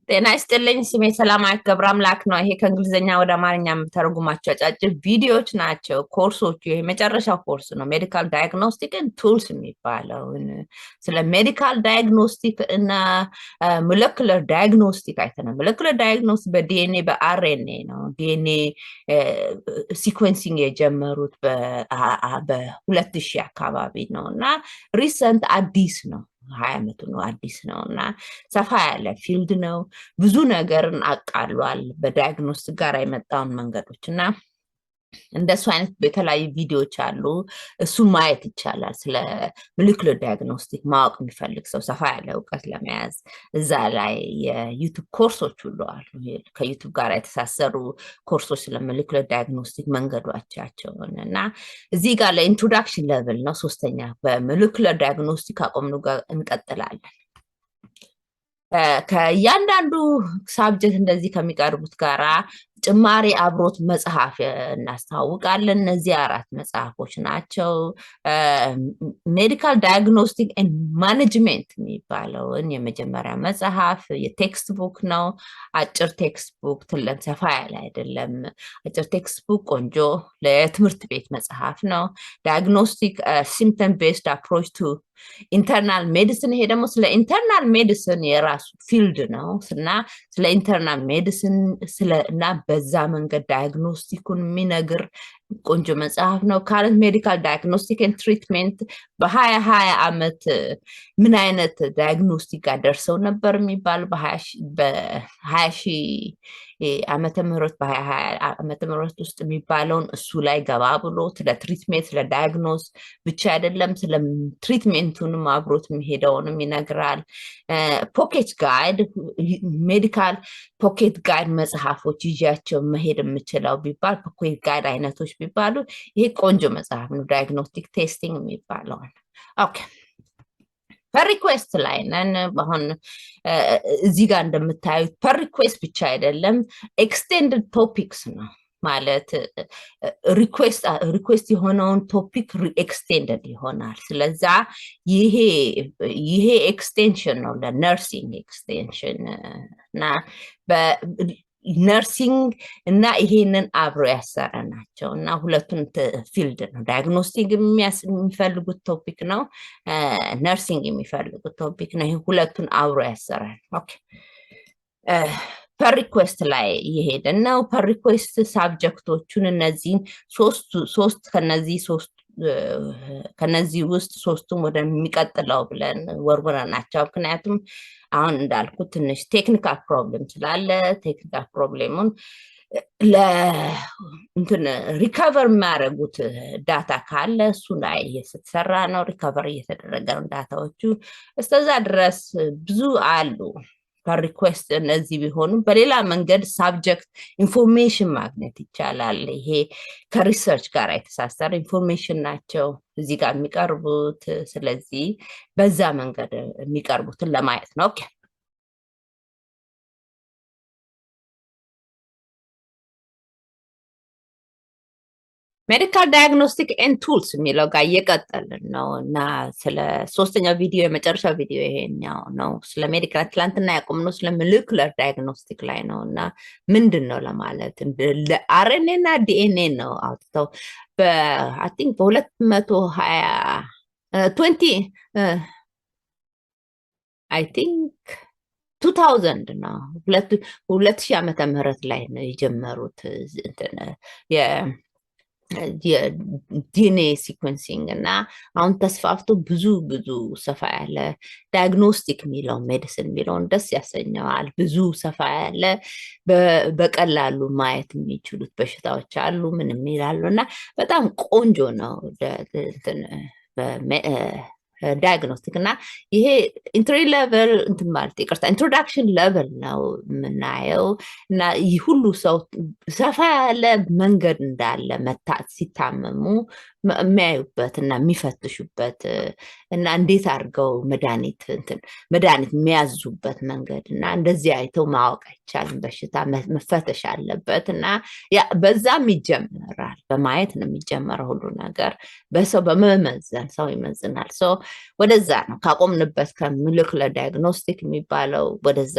ጤና ይስጥልኝ። ስሜ ሰላማዊት ገብረአምላክ ነው። ይሄ ከእንግሊዝኛ ወደ አማርኛ የምተረጉማቸው አጫጭር ቪዲዮዎች ናቸው። ኮርሶቹ ይሄ መጨረሻው ኮርስ ነው። ሜዲካል ዳያግኖስቲክ ኤንድ ቱልስ የሚባለውን ስለ ሜዲካል ዳያግኖስቲክ እና ሞለኩላር ዳያግኖስቲክ አይተናል። ሞለኩላር ዳያግኖስቲክ በዲኤንኤ በአርኤንኤ ነው። ዲኤንኤ ሲኮንሲንግ የጀመሩት በ2000 አካባቢ ነው እና ሪሰንት አዲስ ነው። 20 ዓመቱ ነው አዲስ ነው እና ሰፋ ያለ ፊልድ ነው። ብዙ ነገርን አቃሏል በዳያግኖስቲክ ጋር የመጣውን መንገዶች እና እንደሱ አይነት በተለያዩ ቪዲዮዎች አሉ። እሱ ማየት ይቻላል። ስለ ሞለኩላር ዳያግኖስቲክ ማወቅ የሚፈልግ ሰው ሰፋ ያለ እውቀት ለመያዝ እዛ ላይ የዩቲዩብ ኮርሶች ሁሉ አሉ። ከዩቲዩብ ጋር የተሳሰሩ ኮርሶች ስለ ሞለኩላር ዳያግኖስቲክ መንገዶቻቸውን እና እዚህ ጋር ለኢንትሮዳክሽን ሌቭል ነው። ሶስተኛ በሞለኩላር ዳያግኖስቲክ አቆምኑ ጋር እንቀጥላለን። ከእያንዳንዱ ሳብጀክት እንደዚህ ከሚቀርቡት ጋራ ጭማሪ አብሮት መጽሐፍ እናስተዋውቃለን። እነዚህ 4 መጽሐፎች ናቸው። ሜዲካል ዳያግኖስቲክ ኤንድ ማኔጅመንት የሚባለውን የመጀመሪያ መጽሐፍ የቴክስት ቡክ ነው። አጭር ቴክስት ቡክ ትለን ሰፋ ያለ አይደለም። አጭር ቴክስት ቡክ ቆንጆ ለትምህርት ቤት መጽሐፍ ነው። ዳያግኖስቲክ ሲምፕተም ቤስድ አፕሮች ቱ ኢንተርናል ሜዲሲን። ይሄ ደግሞ ስለ ኢንተርናል ሜዲሲን የራሱ ፊልድ ነው እና ስለ ኢንተርናል ሜዲሲን እና በዛ መንገድ ዳያግኖስቲኩን የሚነግር ቆንጆ መጽሐፍ ነው። ካረንት ሜዲካል ዳያግኖስቲክ ኤንድ ትሪትሜንት በ2020 ዓመት ምን አይነት ዳያግኖስቲክ ጋር ደርሰው ነበር የሚባል በ20 ዓመተ ምህረት ዓመተ ምህረት ውስጥ የሚባለውን እሱ ላይ ገባ ብሎ ስለ ትሪትሜንት ስለ ዳያግኖስ ብቻ አይደለም ስለ ትሪትሜንቱንም አብሮት የሚሄደውንም ይነግራል። ፖኬት ጋይድ ሜዲካል ፖኬት ጋይድ መጽሐፎች ይዣቸው መሄድ የምችለው ቢባል ፖኬት ጋይድ አይነቶች ቢባሉ ይሄ ቆንጆ መጽሐፍ ነው። ዳያግኖስቲክ ቴስቲንግ የሚባለውን ኦኬ ፐሪኩዌስት ላይ ነን። አሁን እዚህ ጋር እንደምታዩት ፐሪኩዌስት ብቻ አይደለም ኤክስቴንድድ ቶፒክስ ነው ማለት ሪኩዌስት የሆነውን ቶፒክ ኤክስቴንድድ ይሆናል። ስለዛ ይሄ ኤክስቴንሽን ነው ለነርሲንግ ኤክስቴንሽን እና ነርሲንግ እና ይሄንን አብሮ ያሰረ ናቸው እና ሁለቱን ፊልድ ነው። ዳያግኖስቲክ የሚፈልጉት ቶፒክ ነው፣ ነርሲንግ የሚፈልጉት ቶፒክ ነው። ይሄ ሁለቱን አብሮ ያሰረ ኦኬ። ፐሪኩዌስት ላይ የሄደን ነው። ፐሪኩዌስት ሳብጀክቶቹን እነዚህን ሶስት ከነዚህ ውስጥ ሶስቱም ወደሚቀጥለው ብለን ወርውረናቸው ምክንያቱም አሁን እንዳልኩት ትንሽ ቴክኒካል ፕሮብሌም ስላለ ቴክኒካል ፕሮብሌሙን ለእንትን ሪከቨር የሚያደርጉት ዳታ ካለ እሱ ላይ እየተሰራ ነው። ሪከቨር እየተደረገ ነው ዳታዎቹ። እስከዛ ድረስ ብዙ አሉ ሪኩዌስት እነዚህ ቢሆኑ በሌላ መንገድ ሳብጀክት ኢንፎርሜሽን ማግኘት ይቻላል። ይሄ ከሪሰርች ጋር የተሳሰረ ኢንፎርሜሽን ናቸው እዚህ ጋር የሚቀርቡት። ስለዚህ በዛ መንገድ የሚቀርቡትን ለማየት ነው። ኦኬ ሜዲካል ዳያግኖስቲክ ኤንድ ቱልስ የሚለው ጋር እየቀጠልን ነው እና ስለ ሶስተኛው ቪዲዮ የመጨረሻው ቪዲዮ ይሄኛው ነው። ስለ ሜዲካል ትላንትና ያቆምነው ስለ ሞለኩላር ዳያግኖስቲክ ላይ ነው እና ምንድን ነው ለማለት አርኤንኤ እና ዲኤንኤ ነው አውጥተው አይ ቲንክ አይ ቲንክ 2000 ነው 2000 ዓመተ ምህረት ላይ ነው የጀመሩት የዲኤንኤ ሲኮንሲንግ እና አሁን ተስፋፍቶ ብዙ ሰፋ ያለ ዳያግኖስቲክ የሚለው ሜዲሲን የሚለውን ደስ ያሰኘዋል። ብዙ ሰፋ ያለ በቀላሉ ማየት የሚችሉት በሽታዎች አሉ ምንም ይላሉ እና በጣም ቆንጆ ነው ዳያግኖስቲክ እና ይሄ ኢንትሪ ሌቨል ኢንትሮዳክሽን ሌቨል ነው የምናየው እና ይህ ሁሉ ሰው ሰፋ ያለ መንገድ እንዳለ ሲታመሙ የሚያዩበት እና የሚፈትሹበት እና እንዴት አድርገው መድኃኒት የሚያዙበት መንገድ እና እንደዚህ አይተው ማወቅ አይቻልም። በሽታ መፈተሽ አለበት እና በዛም ይጀምራል። በማየት ነው የሚጀመረው ሁሉ ነገር። በሰው በመመዘን ሰው ይመዝናል። ወደዛ ነው ካቆምንበት ከሞለኪውላር ዳያግኖስቲክ የሚባለው ወደዛ።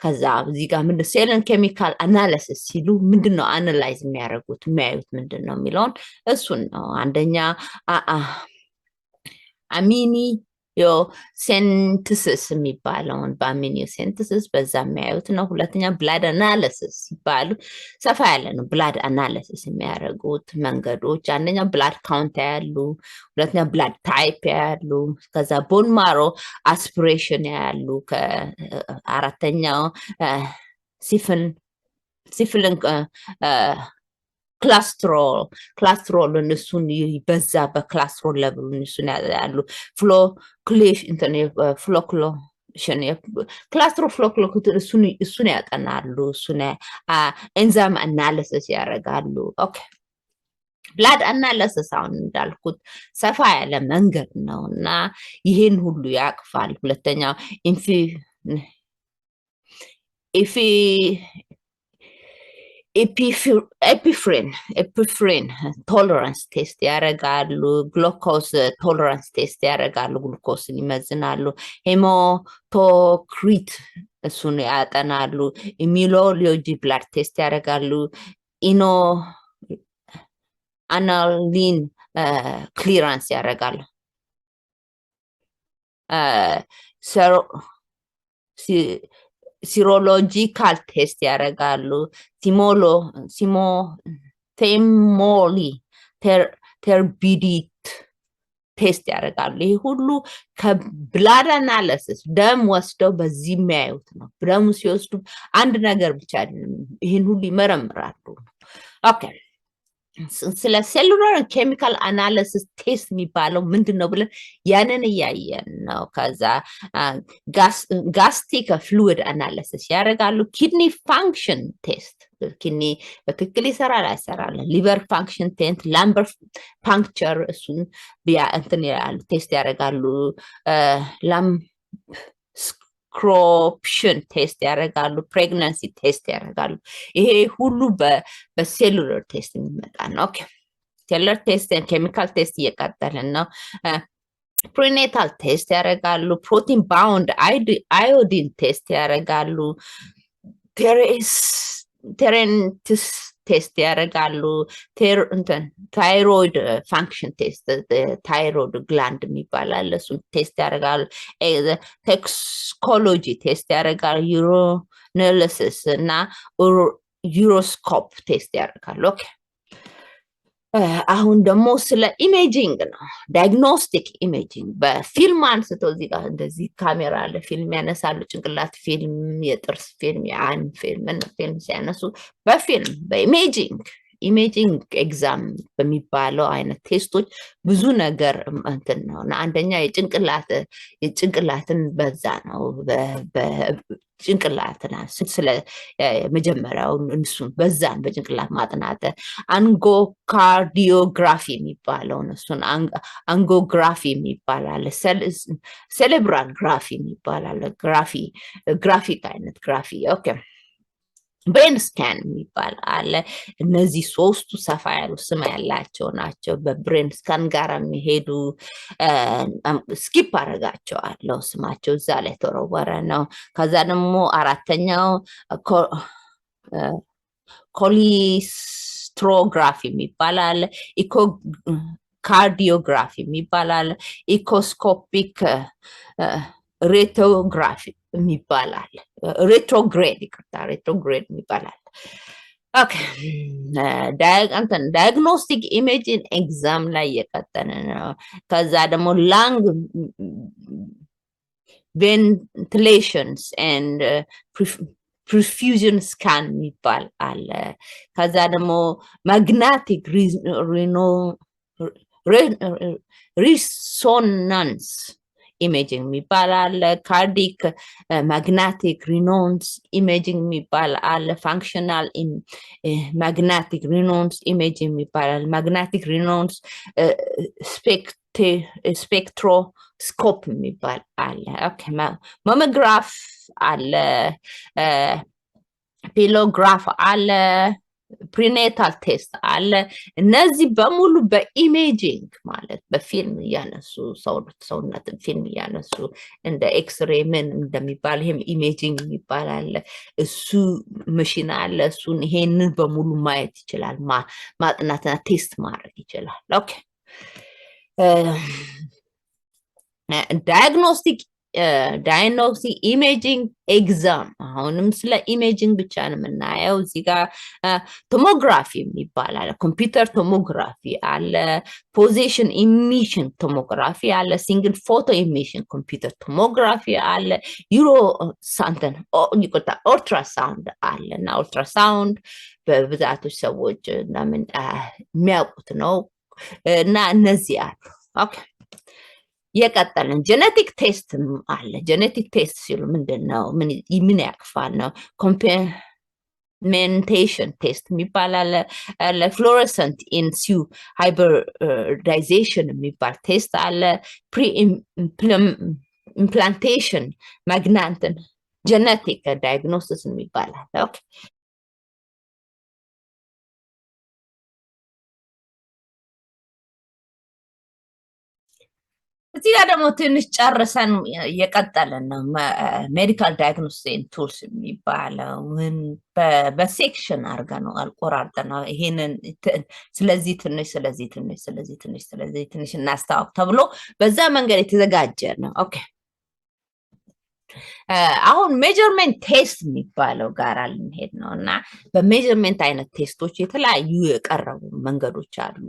ከዛ እዚህ ጋር ምንድን ሴልን ኬሚካል አናሊሲስ ሲሉ ምንድን ነው አናላይዝ የሚያደርጉት የሚያዩት ምንድን ነው የሚለውን እሱን ነው። አንደኛ አሚኒዮ ሴንተሲስ የሚባለውን በአሚኒዮ ሴንተሲስ በዛ የሚያዩት ነው። ሁለተኛ ብላድ አናሊሲስ ሲባሉ ሰፋ ያለ ነው። ብላድ አናሊሲስ የሚያደርጉት መንገዶች አንደኛ ብላድ ካውንት ያሉ፣ ሁለተኛ ብላድ ታይፕ ያሉ፣ ከዛ ቦን ማሮ አስፒሬሽን ያሉ፣ ከአራተኛው ሲፍልን ክላስትሮል እሱን በዛ በክላስትሮል ለብሉ እሱን ያሉ ክላስትሮፍሎክሎሽን እሱን ያጠናሉ። እሱን ኤንዛይም አናሊሲስ ያደርጋሉ። ኦኬ ብላድ አናሊሲስ አሁን እንዳልኩት ሰፋ ያለ መንገድ ነው እና ይህን ሁሉ ያቅፋል። ሁለተኛው ኤፒፍሬን ቶለራንስ ቴስት ያደርጋሉ። ግሉኮስ ቶለራንስ ቴስት ያደርጋሉ። ግሉኮስን ይመዝናሉ። ሄሞቶክሪት እሱን ያጠናሉ። ኢሚሎሎጂ ብላድ ቴስት ያደርጋሉ። አናሊን ክሊራንስ ያደርጋሉ። ሲሮሎጂካል ቴስት ያደርጋሉ። ቴሞሊ ተርቢዲት ቴስት ያደርጋሉ። ይህ ሁሉ ከብላድ አናሊሲስ ደም ወስደው በዚህ የሚያዩት ነው። ደሙ ሲወስዱ አንድ ነገር ብቻ አይደለም፣ ይህን ሁሉ ይመረምራሉ። ኦኬ ስለ ሴሉላር ኬሚካል አናሊሲስ ቴስት የሚባለው ምንድን ነው ብለን ያንን እያየን ነው። ከዛ ጋስትሪክ ፍሉይድ አናሊሲስ ያደርጋሉ። ኪድኒ ፋንክሽን ቴስት ኪድኒ በትክክል ይሰራል አይሰራል። ሊቨር ፋንክሽን ቴስት፣ ላምበር ፓንክቸር እሱን ያሉ ቴስት ያደርጋሉ። ክሮፕሽን ቴስት ያደርጋሉ። ፕሬግናንሲ ቴስት ያደርጋሉ። ይሄ ሁሉ በሴሉለር ቴስት የሚመጣ ነው። ኦኬ ሴሉለር ቴስት ኬሚካል ቴስት እየቀጠልን ነው። ፕሪኔታል ቴስት ያደርጋሉ። ፕሮቲን ባውንድ አዮዲን ቴስት ያደርጋሉ። ቴሬንትስ ቴስት ያደርጋሉ። ታይሮይድ ፋንክሽን ቴስት ታይሮይድ ግላንድ የሚባላል እሱን ቴስት ያደርጋሉ። ቶክሲኮሎጂ ቴስት ያደርጋሉ። ዩሮናሊሲስ እና ዩሮስኮፕ ቴስት ያደርጋሉ። ኦኬ አሁን ደግሞ ስለ ኢሜጂንግ ነው። ዳያግኖስቲክ ኢሜጂንግ በፊልም አንስቶ እዚህ ጋር እንደዚህ ካሜራ አለ፣ ፊልም ያነሳሉ። ጭንቅላት ፊልም፣ የጥርስ ፊልም፣ የአይን ፊልም ሲያነሱ በፊልም በኢሜጂንግ ኤግዛም በሚባለው አይነት ቴስቶች ብዙ ነገር እንትን ነው እና አንደኛ የጭንቅላትን በዛ ነው ጭንቅላትን ስለ መጀመሪያው እሱን በዛን በጭንቅላት ማጥናት አንጎካርዲዮግራፊ የሚባለውን እሱን አንጎግራፊ የሚባላል። ሴሌብራል ግራፊ የሚባላል። ግራፊክ አይነት ግራፊ። ኦኬ ብሬን ስካን የሚባል አለ። እነዚህ ሶስቱ ሰፋ ያሉ ስም ያላቸው ናቸው። በብሬን ስካን ጋር የሚሄዱ ስኪፕ አደርጋቸዋለሁ፣ ስማቸው እዛ ላይ ተወረወረ ነው። ከዛ ደግሞ አራተኛው ኮሊስትሮግራፊ የሚባል አለ። ኢኮካርዲዮግራፊ የሚባል አለ። ኢኮስኮፒክ ሬቶግራፊ የሚባላል። ሬትሮግሬድ የሚባላል። ኦኬ ዳያግኖስቲክ ኢሜጂን ኤግዛም ላይ የቀጠነ ነው። ከዛ ደግሞ ላንግ ቬንቲሌሽንስ ኤንድ ፐርፊውዥን ስካን የሚባል አለ። ከዛ ደግሞ ማግናቲክ ሪሶናንስ ኢሜጂንግ የሚባል አለ። ካርዲክ ማግናቲክ ሪኖንስ ኢሜጂንግ የሚባል አለ። ፋንክሽናል ማግናቲክ ሪኖንስ ኢሜጂንግ የሚባል አለ። ማግናቲክ ሪኖንስ ስፔክትሮስኮፕ የሚባል አለ። ኦኬ ማሞግራፍ አለ። ፒሎግራፍ አለ። ፕሪኔታል ቴስት አለ። እነዚህ በሙሉ በኢሜጂንግ ማለት በፊልም እያነሱ ሰውነትን ፊልም እያነሱ እንደ ኤክስሬ ምን እንደሚባል ይሄም ኢሜጂንግ የሚባል አለ። እሱ መሽን አለ። እሱን ይሄንን በሙሉ ማየት ይችላል፣ ማጥናትና ቴስት ማድረግ ይችላል። ኦኬ ዳያግኖስቲክ ኢሜጂንግ ኤግዛም። አሁንም ስለ ኢሜጂንግ ብቻ ነው የምናየው። እዚህ ጋር ቶሞግራፊ የሚባል አለ። ኮምፒተር ቶሞግራፊ አለ። ፖዚሽን ኢሚሽን ቶሞግራፊ አለ። ሲንግል ፎቶ ኢሚሽን ኮምፒተር ቶሞግራፊ አለ። ኦልትራሳውንድ አለ እና ኦልትራሳውንድ በብዛቶች ሰዎች የሚያውቁት ነው እና እነዚህ አሉ። ኦኬ የቀጠልን ጄኔቲክ ቴስት አለ። ጄኔቲክ ቴስት ሲሉ ምንድን ነው? ምን ያቅፋል ነው? ኮምፕሊሜንቴሽን ቴስት የሚባል አለ። ፍሎረሰንት ኢን ሲው ሃይብሪዳይዜሽን የሚባል ቴስት አለ። ፕሪ ኢምፕላንቴሽን ማግናንትን ጄኔቲክ ዳያግኖሲስ የሚባል አለ። ኦኬ እዚህ ጋር ደግሞ ትንሽ ጨርሰን የቀጠልን ነው። ሜዲካል ዳያግኖስቲክ ቱልስ የሚባለውን በሴክሽን አድርገን ነው አልቆራርጠን ነው ይሄንን ስለዚህ ትንሽ እናስታውቅ ተብሎ በዛ መንገድ የተዘጋጀ ነው። ኦኬ አሁን ሜጀርመንት ቴስት የሚባለው ጋር ልንሄድ ነው እና በሜጀርመንት አይነት ቴስቶች የተለያዩ የቀረቡ መንገዶች አሉ።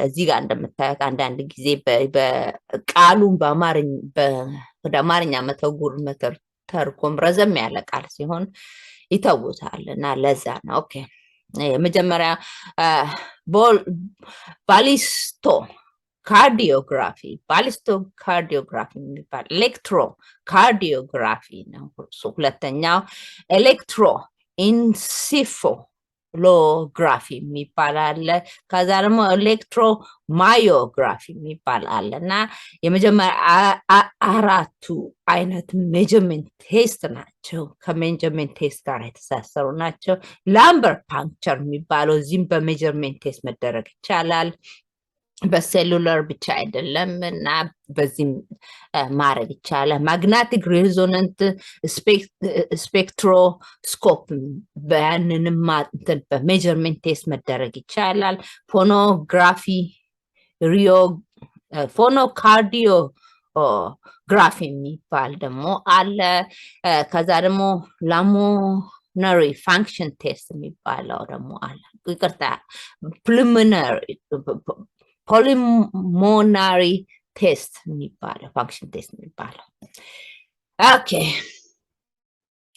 እዚህ ጋር እንደምታዩት አንዳንድ ጊዜ በቃሉን ወደ አማርኛ መተርጎም ረዘም ያለ ቃል ሲሆን ይተውታል እና ለዛ ነው። ኦኬ የመጀመሪያ ባሊስቶ ካርዲዮግራፊ ካርዲዮግራፊ የሚባል ኤሌክትሮ ካርዲዮግራፊ ነው። ሁለተኛው ኤሌክትሮ ኢንሴፋሎግራፊ የሚባል አለ። ከዛ ደግሞ ኤሌክትሮ ማዮግራፊ የሚባል አለ እና የመጀመሪያ አራቱ አይነት ሜጀርመንት ቴስት ናቸው። ከሜጀርመንት ቴስት ጋር የተሳሰሩ ናቸው። ላምበር ፓንክቸር የሚባለው እዚህም በሜጀርመንት ቴስት መደረግ ይቻላል። በሴሉላር ብቻ አይደለም እና በዚህም ማድረግ ይቻላል። ማግናቲክ ሬዞናንት ስፔክትሮስኮፕ በያንንም በሜጀርመንት ቴስት መደረግ ይቻላል። ፎኖካርዲዮግራፊ የሚባል ደግሞ አለ። ከዛ ደግሞ ላሞናሪ ፋንክሽን ቴስት የሚባለው ደግሞ አለ። ይቅርታ ፖሊሞናሪ ቴስት የሚባለው ፋንክሽን ቴስት የሚባለው። ኦኬ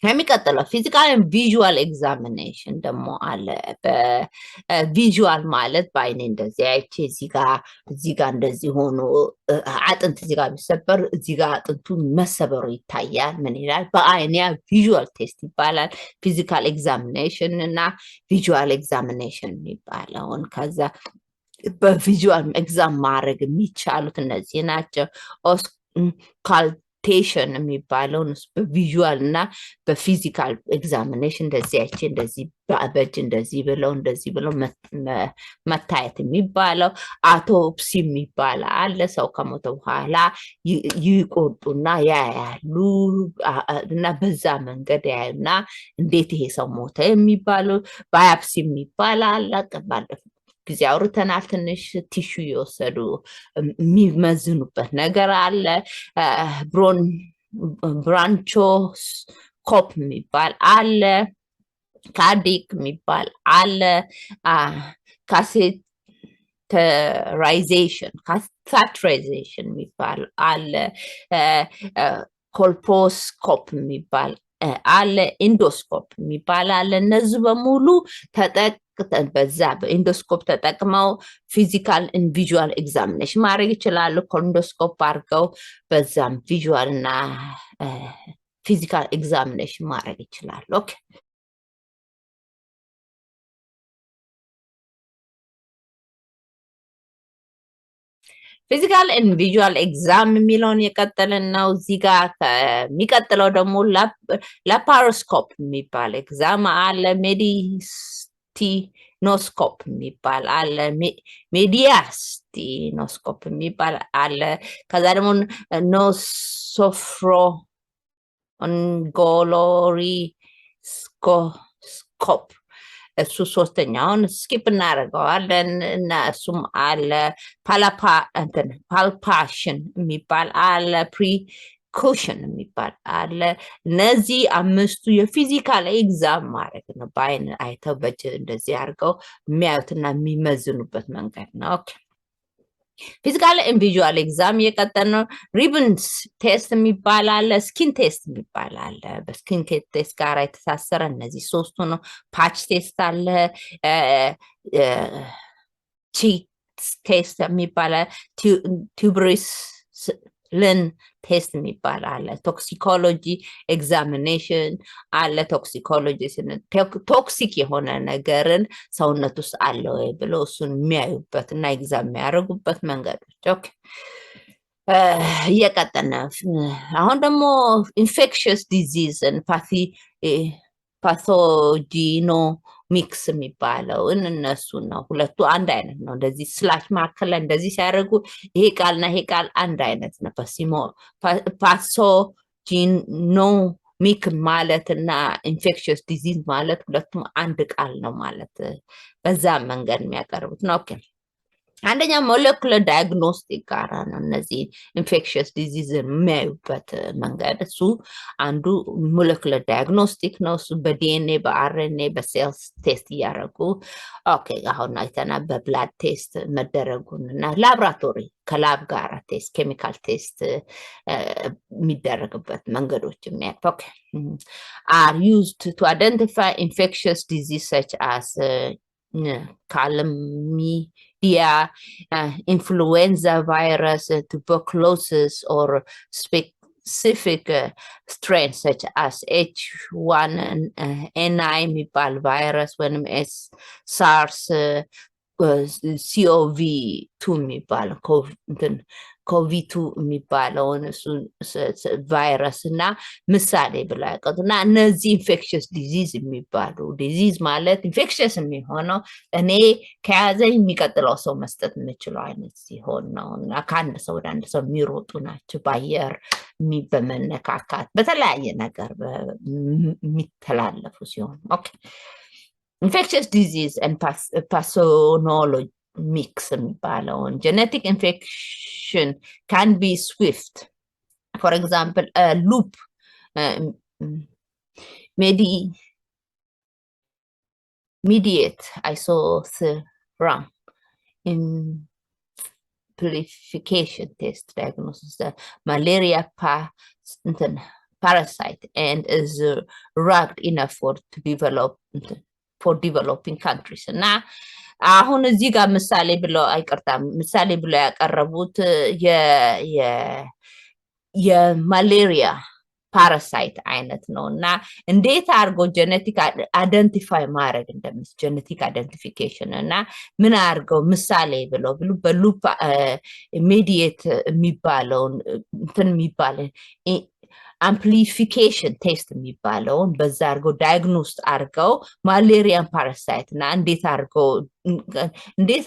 የሚቀጥለው ፊዚካል ቪዥዋል ኤግዛሚኔሽን ደግሞ አለ። በቪዥዋል ማለት በአይኔ እንደዚህ አይቼ እዚህ ጋር እንደዚህ ሆኖ አጥንት እዚህ ጋር ቢሰበር እዚህ ጋር አጥንቱ መሰበሩ ይታያል። ምን ይላል? በአይኔ ቪዥዋል ቴስት ይባላል። ፊዚካል ኤግዛሚኔሽን እና ቪዥዋል ኤግዛሚኔሽን የሚባለውን ከዛ በቪዥዋል ኤግዛም ማድረግ የሚቻሉት እነዚህ ናቸው። ኦስካልቴሽን የሚባለውን በቪዥዋል እና በፊዚካል ኤግዛሚኔሽን እንደዚህ አይቼ እንደዚህ በእጅ እንደዚህ ብለው መታየት የሚባለው። አውቶፕሲ የሚባል አለ። ሰው ከሞተ በኋላ ይቆርጡና ያያሉ እና በዛ መንገድ ያዩና እንዴት ይሄ ሰው ሞተ የሚባለው። ባዮፕሲ የሚባል አለ። ባለፈው ጊዜ አውርተናል። ትንሽ ቲሹ የወሰዱ የሚመዝኑበት ነገር አለ። ብራንቾስኮፕ የሚባል አለ። ካርዲክ የሚባል አለ። ካቴተራይዜሽን የሚባል አለ። ኮልፖስኮፕ የሚባል አለ። ኢንዶስኮፕ የሚባል አለ። እነዚህ በሙሉ በዛ በኢንዶስኮፕ ተጠቅመው ፊዚካል ኤንድ ቪዥዋል ኤግዛሚኔሽን ማድረግ ይችላሉ። ኮንዶስኮፕ አድርገው በዛም ቪዥዋል እና ፊዚካል ኤግዛሚኔሽን ማድረግ ይችላሉ። ኦኬ ፊዚካል ኤንድ ቪዥዋል ኤግዛም የሚለውን የቀጠልን ነው። እዚህ ጋር የሚቀጥለው ደግሞ ላፓሮስኮፕ የሚባል ኤግዛም አለ። ሜዲስቲኖስኮፕ የሚባል አለ። ሜዲያስቲኖስኮፕ የሚባል አለ። ከዛ ደግሞ ኖሶፍሮንጎሎሪስኮፕ እሱ ሶስተኛውን ስኪፕ እናደርገዋለን እና እሱም አለ። ፓልፓሽን የሚባል አለ። ፕሪኮሽን የሚባል አለ። እነዚህ አምስቱ የፊዚካል ኤግዛም ማድረግ ነው። በአይን አይተው በእጅ እንደዚህ አድርገው የሚያዩትና የሚመዝኑበት መንገድ ነው። ኦኬ ፊዚካል ኤንድ ቪዥዋል ኤግዛም እየቀጠል ነው። ሪብንስ ቴስት የሚባል አለ። ስኪን ቴስት የሚባል አለ። በስኪን ቴስት ጋር የተሳሰረ እነዚህ ሶስቱ ነው። ፓች ቴስት አለ። ቺክ ቴስት የሚባል ቱብሪስልን ቴስት የሚባል አለ። ቶክሲኮሎጂ ኤግዛሚኔሽን አለ። ቶክሲኮሎጂ ቶክሲክ የሆነ ነገርን ሰውነት ውስጥ አለ ወይ ብሎ እሱን የሚያዩበት እና ኤግዛም የሚያደርጉበት መንገዶች። ኦኬ እየቀጠነ አሁን ደግሞ ኢንፌክሽስ ዲዚዝን ፓቶጂኖሚክስ የሚባለውን እነሱን ነው። ሁለቱ አንድ አይነት ነው። እንደዚህ ስላሽ መካከል ላይ እንደዚህ ሲያደርጉ ይሄ ቃልና ይሄ ቃል አንድ አይነት ነው። ፓቶጂኖሚክ ማለት እና ኢንፌክሽስ ዲዚዝ ማለት ሁለቱም አንድ ቃል ነው ማለት በዛ መንገድ የሚያቀርቡት ነው። ኦኬ አንደኛ ሞለኩለር ዳያግኖስቲክ ጋራ ነው። እነዚህ ኢንፌክሽስ ዲዚዝ የሚያዩበት መንገድ እሱ አንዱ ሞለኩለር ዳያግኖስቲክ ነው። እሱ በዲኤንኤ በአርኤንኤ በሴልስ ቴስት እያደረጉ ኦኬ አሁን አይተና በብላድ ቴስት መደረጉን እና ላብራቶሪ ከላብ ጋር ቴስት ኬሚካል ቴስት የሚደረግበት መንገዶች የሚያልፍ ኦኬ are used to identify infectious disease such as chlamydia, influenza virus, tuberculosis, or specific strains such as H1N9 የሚባል ቫይረስ ወይም SARS CoV2 የሚባል ኮቪ2 የሚባለውን ቫይረስ እና ምሳሌ ብላ ያቀጡ እና እነዚህ ኢንፌክሽስ ዲዚዝ የሚባሉ ዲዚዝ ማለት ኢንፌክሽስ የሚሆነው እኔ ከያዘኝ የሚቀጥለው ሰው መስጠት የምችለው አይነት ሲሆን ነው እና ከአንድ ሰው ወደ አንድ ሰው የሚሮጡ ናቸው። በአየር በመነካካት በተለያየ ነገር የሚተላለፉ ሲሆን ኦኬ infectious disease and pathogenomics የሚባለውን genetic infection can be swift. For example, a loop mediate isotherm amplification test diagnosis the malaria parasite and is rugged enough for developing countries እና አሁን እዚህ ጋር ምሳሌ ብለው ያቀረቡት የማሌሪያ ፓራሳይት አይነት ነው እና እንዴት አድርጎ ጀነቲክ አይደንቲፋይ ማድረግ እንደምስ ጀነቲክ አይደንቲፊኬሽን እና ምን አድርገው ምሳሌ ብለው በሉፕ ኢሚዲየት የሚባለውን አምፕሊፊኬሽን ቴስት የሚባለውን በዛ አድርገው ዳያግኖስት አድርገው ማሌሪያን ፓራሳይት እና እንዴት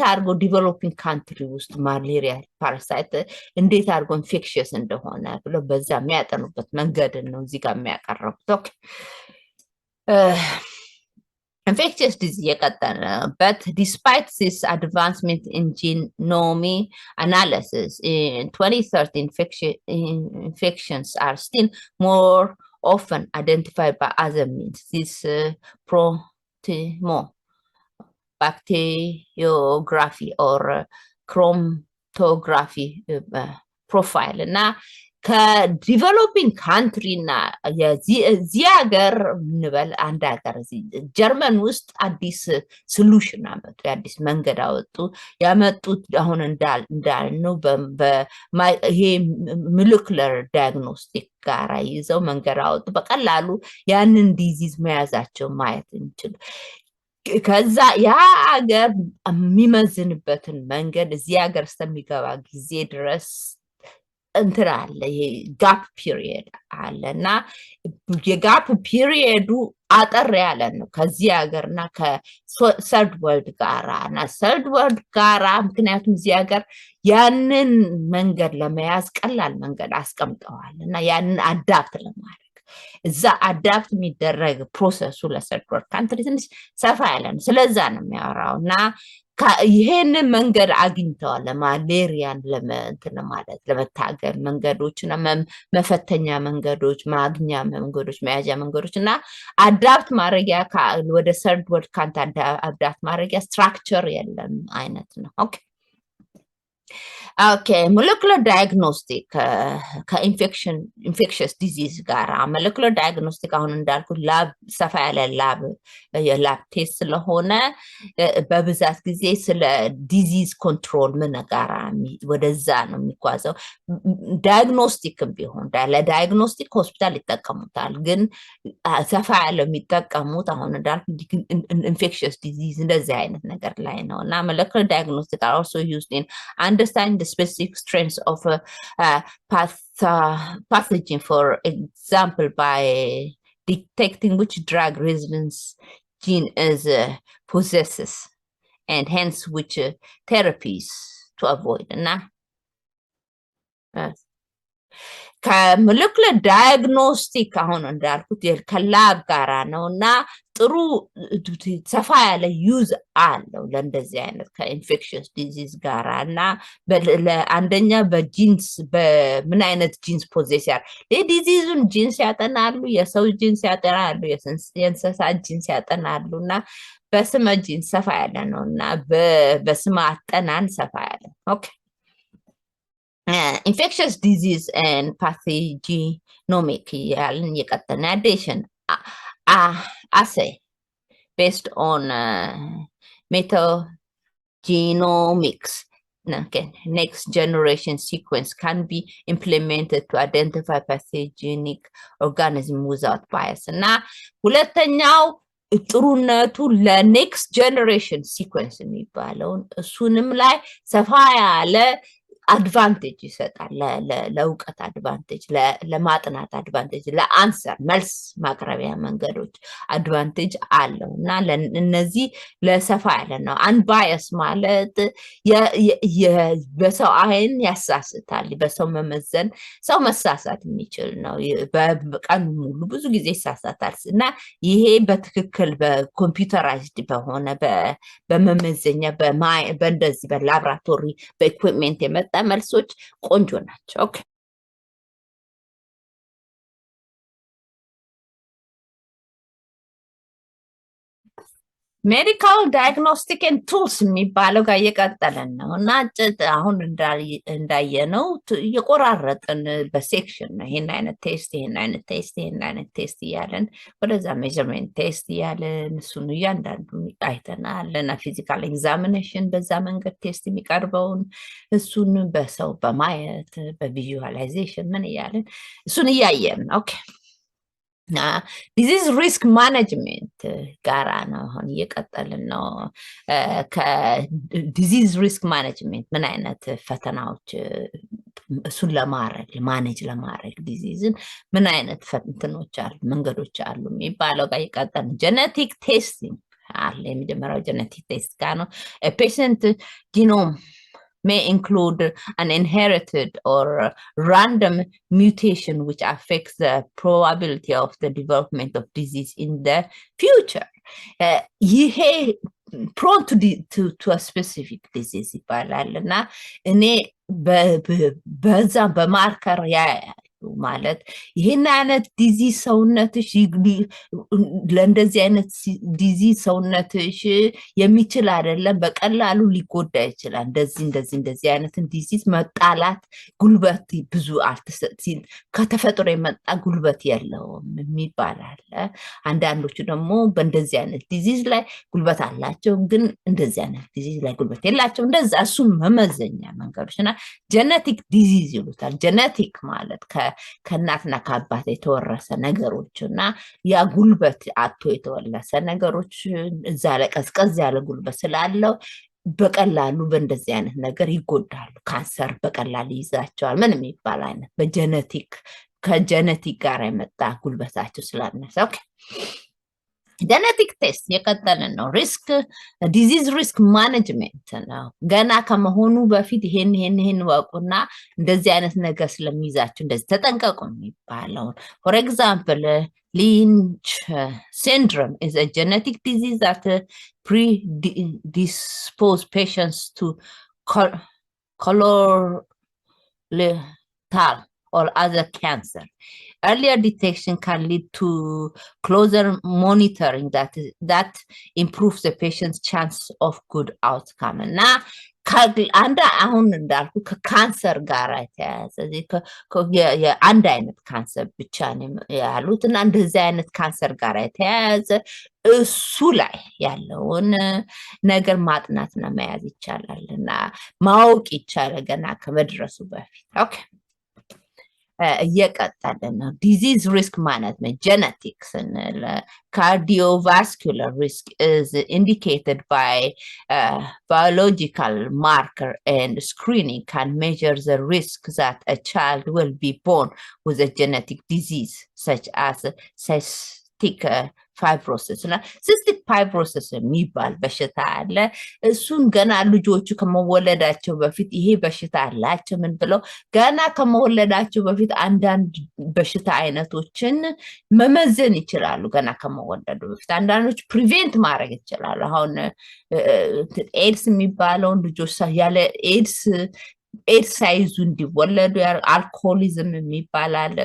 አድርገው ዲቨሎፒንግ ካንትሪ ውስጥ ማሌሪያ ፓራሳይት እንዴት አድርገው ኢንፌክሽስ እንደሆነ ብለው በዛ የሚያጠኑበት መንገድ ነው እዚህ ጋር የሚያቀርቡት። ኦኬ infectious disease but despite this advancement in genome analysis in 2013 infections are still more often identified by other means. This bacteriography or chromatography profile ከዲቨሎፒንግ ካንትሪ እና የዚህ ሀገር እንበል አንድ ሀገር ጀርመን ውስጥ አዲስ ሶሉሽን አመጡ፣ የአዲስ መንገድ አወጡ። ያመጡት አሁን እንዳልነው ይሄ ሞለኪውለር ዳያግኖስቲክ ጋራ ይዘው መንገድ አወጡ። በቀላሉ ያንን ዲዚዝ መያዛቸው ማየት እንችል። ከዛ ያ ሀገር የሚመዝንበትን መንገድ እዚህ ሀገር እስከሚገባ ጊዜ ድረስ እንትን አለ፣ ይሄ ጋፕ ፒሪየድ አለ እና የጋፕ ፒሪየዱ አጠር ያለ ነው ከዚህ ሀገርና ከሰርድ ወርልድ ጋራ እና ሰርድ ወርልድ ጋራ። ምክንያቱም እዚህ ሀገር ያንን መንገድ ለመያዝ ቀላል መንገድ አስቀምጠዋል እና ያንን አዳፕት ለማድረግ እዛ አዳፕት የሚደረግ ፕሮሰሱ ለሰርድ ወርልድ ካንትሪ ትንሽ ሰፋ ያለ ነው። ስለዛ ነው የሚያወራው እና ይሄንን መንገድ አግኝተዋል ለማሌሪያን ማለት ለመታገል መንገዶች እና መፈተኛ መንገዶች፣ ማግኛ መንገዶች፣ መያዣ መንገዶች እና አዳፕት ማድረጊያ ወደ ሰርድ ወርልድ ካንትሪ አዳፕት ማድረጊያ ስትራክቸር የለም አይነት ነው። ኦኬ ሞለኪውለር ዳያግኖስቲክ ከኢንፌክሽስ ዲዚዝ ጋር ሞለኪውለር ዳያግኖስቲክ አሁን እንዳልኩት ላብ ሰፋ ያለ የላብ ቴስት ስለሆነ በብዛት ጊዜ ስለ ዲዚዝ ኮንትሮል ምን ጋራ ወደዛ ነው የሚጓዘው። ዳያግኖስቲክም ቢሆን ለዳያግኖስቲክ ሆስፒታል ይጠቀሙታል፣ ግን ሰፋ ያለ የሚጠቀሙት አሁን እንዳልኩት ኢንፌክሽስ ዲዚዝ እንደዚህ አይነት ነገር ላይ ነው እና ሞለኪውለር ዳያግኖስቲክ are also used in understanding the specific strengths of a pathogen, for example, by detecting which drug resistance gene is possesses and hence which therapies to avoid. ከሞለኪውለር ዳያግኖስቲክ አሁን እንዳልኩት ከላብ ጋራ ነው እና ጥሩ ሰፋ ያለ ዩዝ አለው ለእንደዚህ አይነት ከኢንፌክሽስ ዲዚዝ ጋራ እና አንደኛ በጂንስ በምን አይነት ጂንስ ፖዜስ የዲዚዙን ጂንስ ያጠናሉ፣ የሰው ጂንስ ያጠናሉ፣ የእንስሳት ጂንስ ያጠናሉ እና በስመ ጂንስ ሰፋ ያለ ነው እና በስመ አጠናን ሰፋ ያለ ኦኬ infectious disease and pathogenomic addition assay based on metagenomics. Okay. Next generation sequence can be implemented to identify pathogenic organism without bias. እና ሁለተኛው ጥሩነቱ ለኔክስት ጀነሬሽን ሲኩዌንስ የሚባለውን እሱንም ላይ ሰፋ ያለ አድቫንቴጅ ይሰጣል። ለእውቀት አድቫንቴጅ፣ ለማጥናት አድቫንቴጅ፣ ለአንሰር መልስ ማቅረቢያ መንገዶች አድቫንቴጅ አለው እና እነዚህ ለሰፋ ያለ ነው። አንባየስ ማለት በሰው አይን ያሳስታል። በሰው መመዘን ሰው መሳሳት የሚችል ነው። በቀን ሙሉ ብዙ ጊዜ ይሳሳታል እና ይሄ በትክክል በኮምፒውተራይዝድ በሆነ በመመዘኛ በእንደዚህ በላብራቶሪ በኢኩዊፕሜንት የመጣ መልሶች ቆንጆ ናቸው። ኦኬ ሜዲካል ዳያግኖስቲክ ኤንድ ቱልስ የሚባለው ጋር እየቀጠለን ነው እና አሁን እንዳየነው እየቆራረጥን በሴክሽን ነው። ይሄን አይነት ቴስት፣ ይሄን አይነት ቴስት፣ ይሄን አይነት ቴስት እያለን ወደዛ ሜዥርሜንት ቴስት እያለን እሱን እያንዳንዱ አይተናል እና ፊዚካል ኤግዛሚኔሽን በዛ መንገድ ቴስት የሚቀርበውን እሱን በሰው በማየት በቪዥዋላይዜሽን ምን እያለን እሱን እያየን ኦኬ ዲዚዝ ሪስክ ማኔጅመንት ጋራ ነው አሁን እየቀጠልን ነው። ከዲዚዝ ሪስክ ማኔጅመንት ምን አይነት ፈተናዎች እሱን ማኔጅ ለማድረግ ዲዚዝን ምን አይነት ፈተናዎች አሉ፣ መንገዶች አሉ የሚባለው ጋር እየቀጠልን ጄኔቲክ ቴስቲንግ አለ። የመጀመሪያው ጄኔቲክ ቴስት ጋር ነው። ፔሸንት ጂኖም may include an inherited or random mutation which affects the probability of the development of disease in the future. ይሄ prone to a specific disease ይባላል እና እኔ በዛ በማርከር ማለት ይሄን አይነት ዲዚዝ ሰውነትሽ ለእንደዚህ አይነት ዲዚዝ ሰውነትሽ የሚችል አይደለም በቀላሉ ሊጎዳ ይችላል እንደዚህ አይነትን ዲዚዝ መጣላት ጉልበት ብዙ አልተሰጥሲል ከተፈጥሮ የመጣ ጉልበት የለውም የሚባል አለ አንዳንዶቹ ደግሞ በእንደዚህ አይነት ዲዚዝ ላይ ጉልበት አላቸው ግን እንደዚህ አይነት ዲዚዝ ላይ ጉልበት የላቸው እንደዛ እሱም መመዘኛ መንገዶችና ጄኔቲክ ዲዚዝ ይሉታል ጄኔቲክ ማለት ከእናትና ከአባት የተወረሰ ነገሮችና ያ ጉልበት አጥቶ የተወለሰ ነገሮች እዛ ላይ ቀዝቀዝ ያለ ጉልበት ስላለው በቀላሉ በእንደዚህ አይነት ነገር ይጎዳሉ ካንሰር በቀላሉ ይዛቸዋል ምንም ይባል አይነት በጄኔቲክ ከጄኔቲክ ጋር የመጣ ጉልበታቸው ስላነሰ ኦኬ ጄኔቲክ ቴስት የቀጠልን ነው ሪስክ ዲዚዝ ሪስክ ማኔጅመንት ነው ገና ከመሆኑ በፊት ይሄን ወቁና እንደዚህ አይነት ነገር ስለሚይዛቸው እንደዚህ ተጠንቀቁ የሚባለው for example Lynch syndrome is a genetic disease that predispose patients to colorectal or other cancer. Earlier detection can lead to closer monitoring that improves the patient's chance of good outcome. Now, አንድ አሁን እንዳልኩ ከካንሰር ጋር የተያያዘ የአንድ አይነት ካንሰር ብቻ ነው ያሉትና እንደዚህ አይነት ካንሰር ጋር የተያያዘ እሱ ላይ ያለውን ነገር ማጥናትና መያዝ ይቻላል እና ማወቅ ይቻላል ገና ከመድረሱ በፊት ኦኬ እየቀጠልን ነው ዲዚዝ ሪስክ ማኔጅመንት ጄኔቲክስ cardiovascular risk is indicated by biological marker and screening can measure the risk that a child will be born with a genetic disease such as cystic fibrosis እና cystic fibrosis የሚባል በሽታ አለ እሱን ገና ልጆቹ ከመወለዳቸው በፊት ይሄ በሽታ አላቸው ምን ብለው ገና ከመወለዳቸው በፊት አንዳንድ በሽታ አይነቶችን መመዘን ይችላሉ ገና ከመወለዱ በፊት አንዳንዶች ፕሪቬንት ማድረግ ይችላሉ አሁን ኤድስ የሚባለውን ልጆች ያለ ኤድስ ሳይዙ እንዲወለዱ አልኮሆሊዝም የሚባል አለ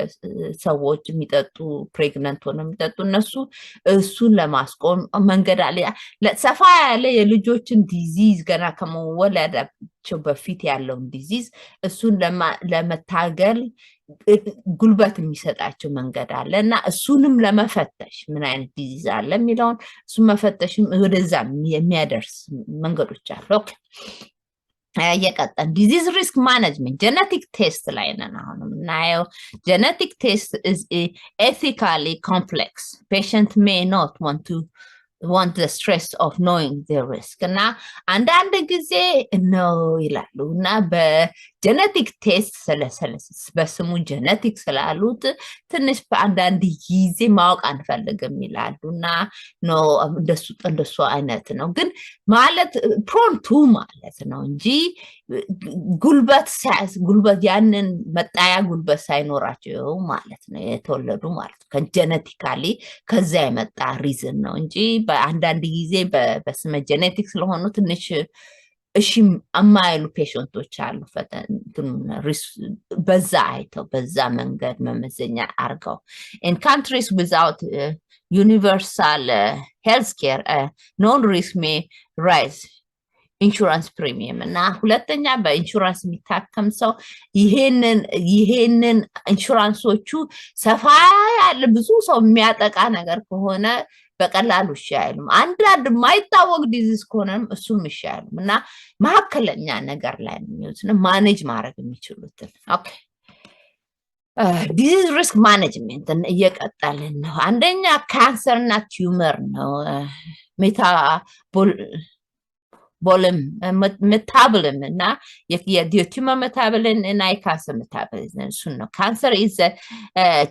ሰዎች የሚጠጡ ፕሬግናንት ሆነው የሚጠጡ እነሱ እሱን ለማስቆም መንገድ አለ ሰፋ ያለ የልጆችን ዲዚዝ ገና ከመወለዳቸው በፊት ያለውን ዲዚዝ እሱን ለመታገል ጉልበት የሚሰጣቸው መንገድ አለ እና እሱንም ለመፈተሽ ምን አይነት ዲዚዝ አለ የሚለውን እሱን መፈተሽም ወደዛ የሚያደርስ መንገዶች አሉ ኦኬ የቀጠን ዲዚዝ ሪስክ ማኔጅመንት ጄኔቲክ ቴስት ላይ ነን አሁንም እናየው ጄኔቲክ ቴስት is ethically complex patient may not want the stress of knowing the risk እና አንዳንድ ጊዜ ነው ይላሉ እና በጄኔቲክ ቴስት በስሙ ጄኔቲክ ስላሉት ትንሽ በአንዳንድ ጊዜ ማወቅ አንፈልግም ይላሉ እና ነው እንደሱ አይነት ነው ግን ማለት ፕሮንቱ ማለት ነው እንጂ ጉልበት ያንን መጣያ ጉልበት ሳይኖራቸው ማለት ነው የተወለዱ ማለት ነው ጄኔቲካሊ ከዛ የመጣ ሪዝን ነው እንጂ በአንዳንድ ጊዜ በስመ ጄኔቲክ ስለሆኑ ትንሽ እሺ አማይሉ ፔሸንቶች አሉ በዛ አይተው በዛ መንገድ መመዘኛ አርገው in countries without universal health care non-risk may rise ኢንሹራንስ ፕሪሚየም እና ሁለተኛ በኢንሹራንስ የሚታከም ሰው ይሄንን ኢንሹራንሶቹ ሰፋ ያለ ብዙ ሰው የሚያጠቃ ነገር ከሆነ በቀላሉ ይሻላል አንዳንድ ማይታወቅ ዲዚዝ ከሆነም እሱም ይሻላል እና ማከለኛ ነገር ላይ ነው ማኔጅ ማድረግ የሚችሉት ኦኬ ዲዚዝ ሪስክ ማኔጅመንት እየቀጠልን ነው አንደኛ ካንሰር እና ቲዩመር ነው metabolism እና የቲዩመር metabolism እና የካንሰር metabolism እሱን ነው cancer is a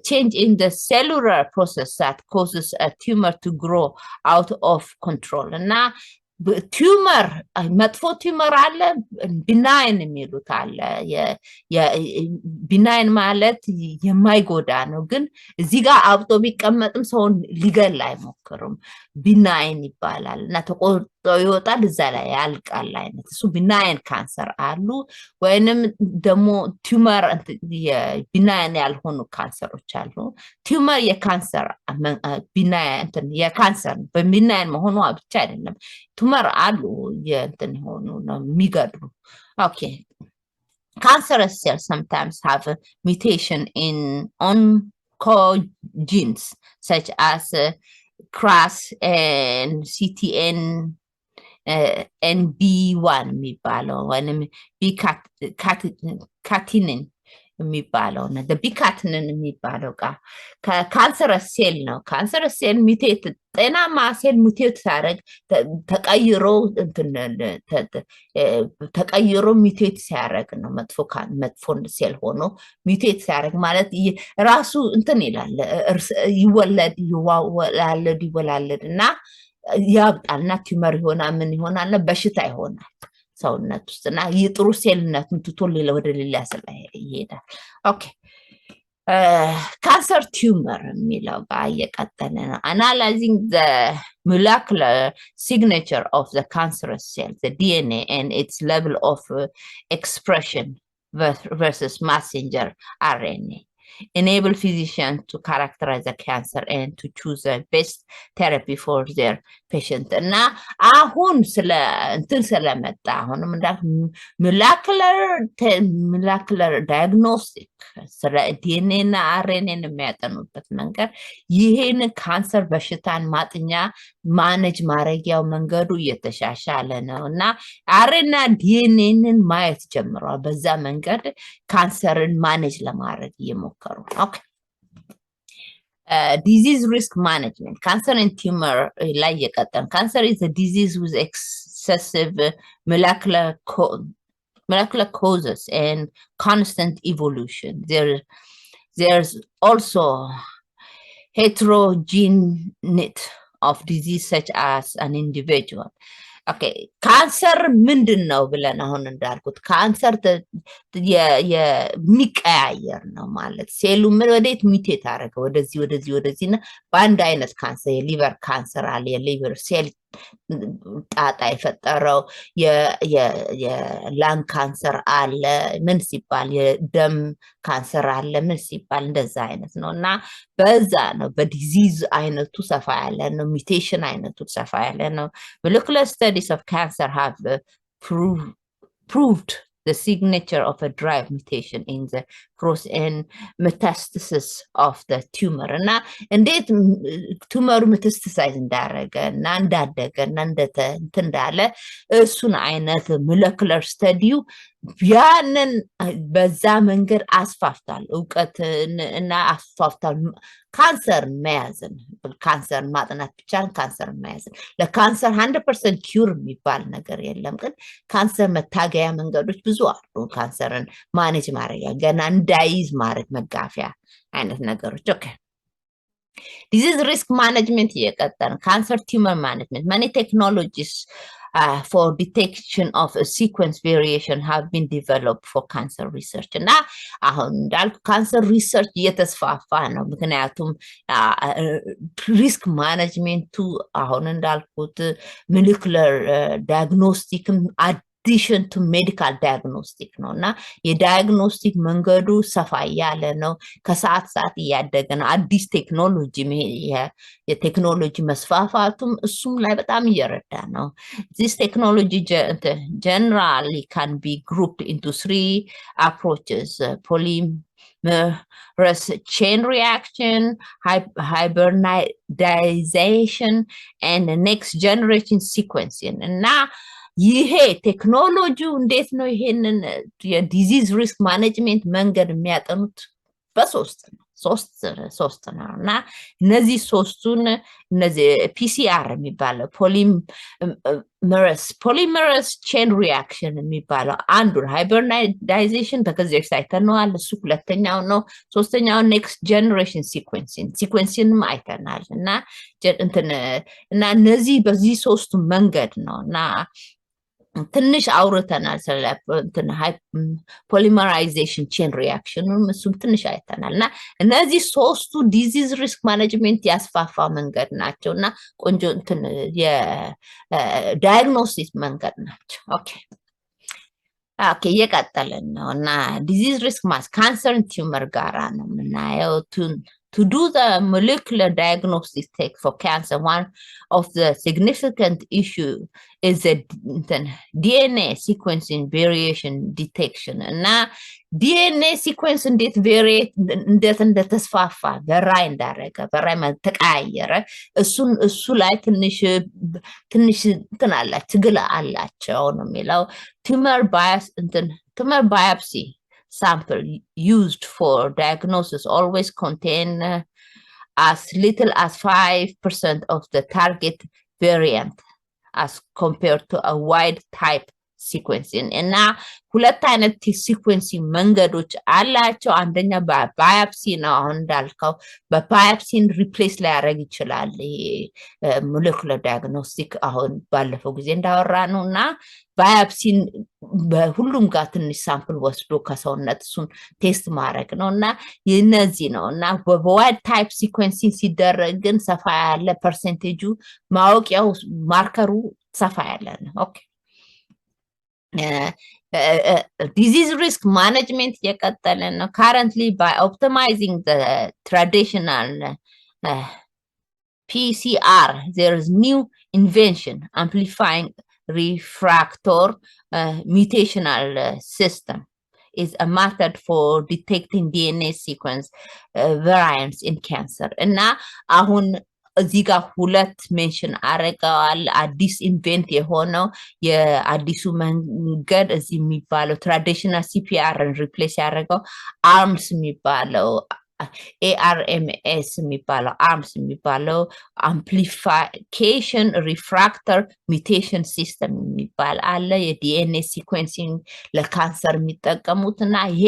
change in the cellular process that causes a tumor to grow out of control እና ቲዩመር መጥፎ ቲዩመር አለ ቢናይን የሚሉት አለ ቢናይን ማለት የማይጎዳ ነው ግን እዚህ ጋር አብጦ ቢቀመጥም ሰውን ሊገል አይሞክርም ቢናይን ይባላል እና ይወጣል እዛ ላይ ያልቃል አይነት እሱ ቢናይን ካንሰር አሉ ወይንም ደግሞ ቲዩመር የቢናይን ያልሆኑ ካንሰሮች አሉ ቲዩመር የካንሰር ቢናይን የካንሰር በቢናይን መሆኑ ብቻ አይደለም ቲዩመር አሉ የእንትን ሆኑ ነው የሚገድሉ ኦኬ cancerous cells sometimes have a mutation in oncogenes such as CRAS and CTN NB1 የሚባለው ወይንም ቢካቲኒን የሚባለው ነው ቢካቲኒን የሚባለው ከካንሰረስ ሴል ነው ካንሰረስ ሴል ሙቴት ጤናማ ሴል ሙቴት ሲያደርግ ተቀይሮ ሙቴት ሲያደርግ ነው መጥፎ ሴል ሆኖ ሙቴት ሲያደርግ ማለት ራሱ እንትን ይላል ይወላለድና ያብጣልና ቲዩመር ይሆናል ምን ይሆናል በሽታ ይሆናል ሰውነት ውስጥና የጥሩ ሴልነቱን ትቶ ሌላ ወደ ሌላ ይሄዳል ኦኬ cancer tumor የሚለው እየቀጠለ ነው analyzing the molecular signature of the cancerous cell the DNA and its level of expression versus messenger RNA enable physicians to characterize the cancer and to choose the best therapy for their patient እና አሁን እንትን ስለመጣ አሁንም እንዳልኩ molecular diagnostic ስለ ዲኤንኤ እና አርኤንኤን የሚያጠኑበት መንገድ ይሄን ካንሰር በሽታን ማጥኛ ማኔጅ ማረጊያው መንገዱ እየተሻሻለ ነው እና አርኤንኤ ዲኤንኤን ማየት ጀምሯል በዛ መንገድ ካንሰርን ማኔጅ ለማድረግ እየሞከሩ ኦኬ disease risk management cancer and tumor ላይ የቀጠም cancer is a disease with excessive molecular causes and constant evolution there's also heterogeneity of disease such as an individual okay cancer ምንድነው ብለን አሁን እንዳልኩት ካንሰር የሚቀያየር ነው ማለት ሴሉ ወዴት ሚቴት አደረገ ወደዚህና በአንድ አይነት ካንሰር የሊቨር ካንሰር አለ የሊቨር ሴል ጣጣ የፈጠረው የላንግ ካንሰር አለ ምን ሲባል የደም ካንሰር አለ ምን ሲባል እንደዛ አይነት ነውና በዛ ነው በዲዚዝ አይነቱ ሰፋ ያለ ነው ሚውቴሽን አይነቱ ሰፋ ያለ ነው molecular studies of cancer have proved the signature of a drive mutation in the cross and metastasis of the tumor እና እንዴት ቱመሩ ሜታስታሳይዝ እንዳረገ እና እንዳደገ እና እንዳለ እሱን አይነት molecular study ያንን በዛ መንገድ አስፋፍታል ዕውቀት እና አስፋፍታል ካንሰር መያዝን ካንሰር ማጥናት ብቻ ካንሰር መያዝን ለካንሰር 100% ኪውር የሚባል ነገር የለም ግን ካንሰር መታገያ መንገዶች ብዙ አሉ ካንሰርን ማኔጅ ማድረጊያ ገና እንዳይዝ ማድረግ መጋፊያ አይነት ነገሮች ኦኬ disease risk management የቀጠለ cancer tumor management many technologies for detection of a sequence variation have been developed for cancer research እና አሁን እንዳልኩ cancer research እየተስፋፋ ነው ምክንያቱም risk management አሁን እንዳልኩት molecular diagnostic addition to medical diagnostic ነው እና የዳያግኖስቲክ መንገዱ ሰፋ ያለ ነው ከሰዓት ሰዓት እያደገ ነው አዲስ ቴክኖሎጂ የቴክኖሎጂ መስፋፋቱም እሱም ላይ በጣም እየረዳ ነው this technology generally can be grouped into 3 approaches polymerase chain reaction hybridization and next generation sequencing እና ይሄ ቴክኖሎጂው እንዴት ነው ይሄንን የዲዚዝ ሪስክ ማኔጅመንት መንገድ የሚያጠኑት በሶስት ነው እና እነዚህ ሶስቱን እነዚህ ፒሲአር የሚባለው ፖሊመረስ ቼን ሪአክሽን የሚባለው አንዱ ሃይብሪዳይዜሽን በከዚህ አይተነዋል እሱ ሁለተኛው ነው ሶስተኛው ኔክስት ጀነሬሽን ሲኩዌንሲንግ አይተናል እና እነዚህ በዚህ ሶስቱ መንገድ ነው እና ትንሽ አውርተናል ስለ ፖሊመራይዜሽን ቼን ሪአክሽኑን እሱም ትንሽ አይተናል እና እነዚህ ሶስቱ ዲዚዝ ሪስክ ማኔጅመንት ያስፋፋ መንገድ ናቸው እና ቆንጆ እንትን የዳያግኖሲስ መንገድ ናቸው። ኦኬ እየቀጠልን ነው እና ዲዚዝ ሪስክ ካንሰርን ቲዩመር ጋራ ነው የምናየው። To do the molecular diagnostic take for cancer, one of the significant issue is the DNA sequencing variation detection. And now DNA sequence እንዴት variate እንዴት እንደተስፋፋ በራይ እንዳረገ በራይ ተቀያየረ እሱ ላይ ትንሽ እንትን አላቸው ትግል አላቸው ነው የሚለው። tumor biopsy sample used for diagnosis always contain as little as 5% of the target variant as compared to a wide type sequencing. እና ሁለት አይነት ሲኩዌንሲንግ መንገዶች አላቸው። አንደኛ ባዮፕሲ ነው። አሁን እንዳልከው በባዮፕሲን ሪፕሌስ ሊያደርግ ይችላል ይሄ ሞለኪውላር ዳያግኖስቲክ አሁን ባለፈው ጊዜ እንዳወራ ነው እና ባዮፕሲን በሁሉም ጋር ትንሽ ሳምፕል ወስዶ ከሰውነት እሱን ቴስት ማድረግ ነው እና እነዚህ ነው እና በዋይድ ታይፕ ሲኩዌንሲንግ ሲደረግ ግን ሰፋ ያለ ፐርሰንቴጁ ማወቂያው ማርከሩ ሰፋ ያለ ነው። ኦኬ disease risk management የቀጠለ ነው። currently by optimizing the traditional PCR there is new invention amplifying refractor mutational system is a method for detecting DNA sequence variants in cancer. እና አሁን እዚህ ጋር ሁለት ሜንሽን አረጋዋል። አዲስ ኢንቨንት የሆነው የአዲሱ መንገድ እዚህ የሚባለው ትራዲሽናል ሲፒአርን ሪፕሌስ ያደረገው አርምስ የሚባለው ARMS የሚባለው አርምስ የሚባለው አምፕሊፊኬሽን ሪፍራክተር ሚውቴሽን ሲስተም የሚባል አለ። የዲኤንኤ ሲኩዌንሲንግ ለካንሰር የሚጠቀሙት እና ይሄ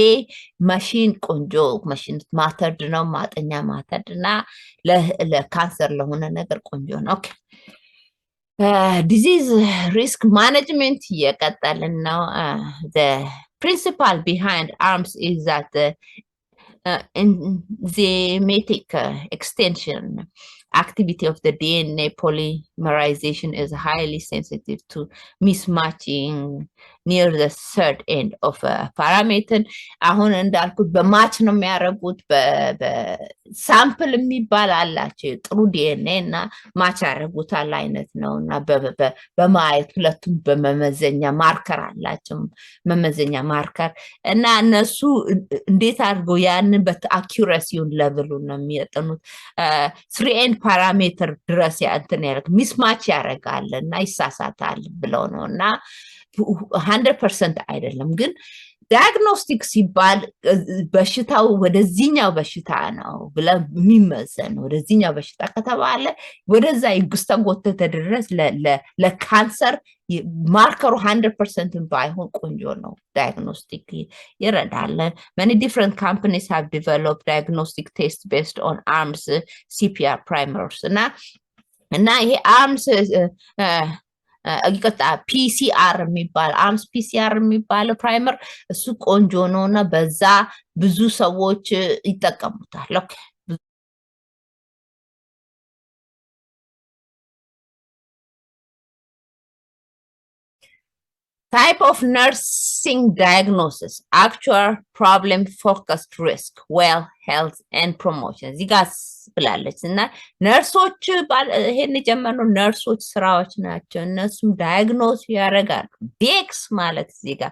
ማሽን ቆንጆ ማሽን ማተርድ ነው ማጠኛ ማተርድ እና ለካንሰር ለሆነ ነገር ቆንጆ ነው። ኦኬ ዲዚዝ ሪስክ ማኔጅመንት እየቀጠልን ነው። the principle behind arms is that the enzymatic extension activity of the DNA polymerization is highly sensitive to mismatching near the third end of a parameter. አሁን እንዳልኩት በማች ነው የሚያደርጉት በሳምፕል የሚባል አላቸው ጥሩ ዲኤንኤ እና ማች ያደርጉታል አይነት ነው እና በማየት ሁለቱም በመመዘኛ ማርከር አላቸው መመዘኛ ማርከር እና እነሱ እንዴት አድርገው ያንን በአኪዩረሲውን ሌቭሉን ነው የሚያጠኑት 3n ፓራሜትር ድረስ ያንተን ያደርግ ሚስማች ያደርጋል እና ይሳሳታል ብለው ነው እና 100% አይደለም ግን ዳያግኖስቲክ ሲባል በሽታው ወደዚህኛው በሽታ ነው ብለ የሚመዘን ወደዚህኛው በሽታ ከተባለ ወደዛ ይጉስተጎተተ ድረስ ለካንሰር ማርከሩ 100% ባይሆን ቆንጆ ነው። ዳያግኖስቲክ ይረዳል። many different companies have developed diagnostic tests based on ARMS CPR primers እና ይሄ ARMS ይቀጣ ፒሲአር የሚባል አርምስ ፒሲአር የሚባለው ፕራይመር እሱ ቆንጆ ነውና በዛ ብዙ ሰዎች ይጠቀሙታል። ኦኬ type of nursing diagnosis actual problem focused risk well health and promotion እዚህ ጋር ብላለች እና ነርሶች ይሄን የጀመረው ነርሶች ስራዎች ናቸው። እነሱም ዳያግኖስ ያደርጋሉ። ዴክስ ማለት እዚህ ጋር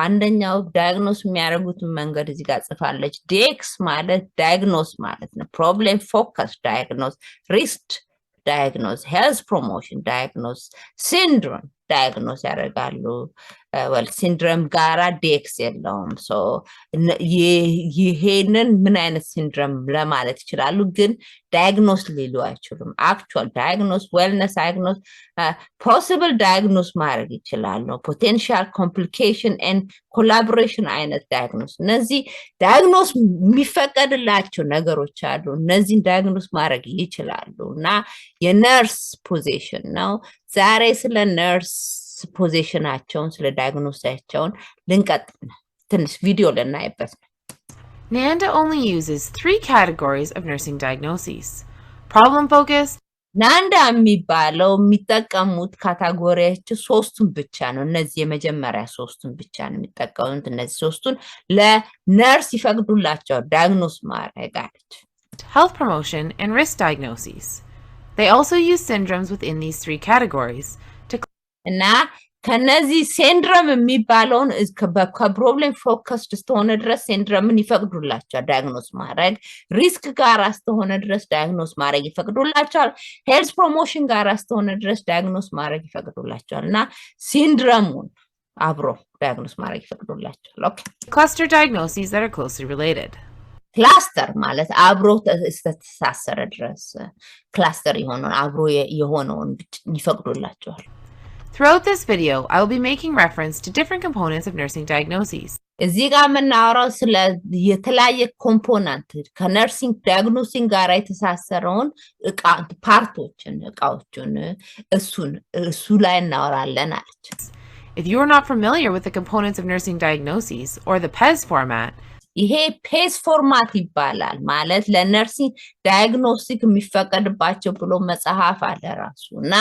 አንደኛው ዳያግኖስ የሚያደርጉት መንገድ እዚህ ጋር ጽፋለች። ዴክስ ማለት ዳያግኖስ ማለት ነው። ፕሮብሌም ፎከስ ዳያግኖስ፣ ሪስክ ዳያግኖስ፣ ሄልዝ ፕሮሞሽን ዳያግኖስ፣ ሲንድሮም ዳያግኖስ ያደርጋሉ። ወል ሲንድሮም ጋራ ዴክስ የለውም። ሶ ይሄንን ምን አይነት ሲንድሮም ለማለት ይችላሉ ግን ዳያግኖስ ሊሉ አይችሉም። አክቹዋል ዳያግኖስ፣ ዌልነስ ዳያግኖስ፣ ፖሲብል ዳያግኖስ ማድረግ ይችላሉ። ፖቴንሻል ኮምፕሊኬሽን ኤንድ ኮላቦሬሽን አይነት ዳያግኖስ። እነዚህ ዳያግኖስ የሚፈቀድላቸው ነገሮች አሉ። እነዚህን ዳያግኖስ ማድረግ ይችላሉ እና የነርስ ፖዚሽን ነው። ዛሬ ስለ ነርስ ፖዚሽናቸውን ስለ ዳያግኖሲሳቸውን ልንቀጥል ነው። ትንሽ ቪዲዮ ልናይበት ነው። NANDA only uses 3 categories of nursing diagnoses: problem focused, ናንዳ የሚባለው የሚጠቀሙት ካታጎሪዎች 3ቱን ብቻ ነው። እነዚህ የመጀመሪያ 3ቱን ብቻ ነው የሚጠቀሙት። እነዚህ 3ቱን ለነርስ ይፈቅዱላቸው ዳያግኖስ ማድረግ አለች። health promotion, and risk diagnoses. They also use syndromes within these 3 categories to እና ከነዚህ ሲንድሮም የሚባለውን ከፕሮብሌም ፎከስድ እስከሆነ ድረስ ሲንድሮምን ይፈቅዱላቸዋል ዳያግኖስ ማድረግ። ሪስክ ጋር እስከሆነ ድረስ ዳያግኖስ ማድረግ ይፈቅዱላቸዋል። ሄልዝ ፕሮሞሽን ጋር እስከሆነ ድረስ ዳያግኖስ ማድረግ ይፈቅዱላቸዋል እና ሲንድሮሙን አብሮ ዳያግኖስ ማድረግ ይፈቅዱላቸዋል። ኦኬ cluster diagnoses that are closely related. ክላስተር ማለት አብሮ ተሳሰረ ድረስ ክላስተር የሆነውን አብሮ የሆነውን ይፈቅዱላቸዋል። Throughout this video, I will be making reference to different components of nursing diagnoses. እዚህ ጋር የምናወራው ስለ የተለያየ ኮምፖነንት ከነርሲንግ ዳያግኖሲንግ ጋር የተሳሰረውን እቃዎችን እሱ ላይ እናወራለን አለች። If you are not familiar with the components of nursing diagnoses or the PES format, ይሄ ፔስ ፎርማት ይባላል። ማለት ለነርሲንግ ዳያግኖስቲክ የሚፈቀድባቸው ብሎ መጽሐፍ አለ ራሱ እና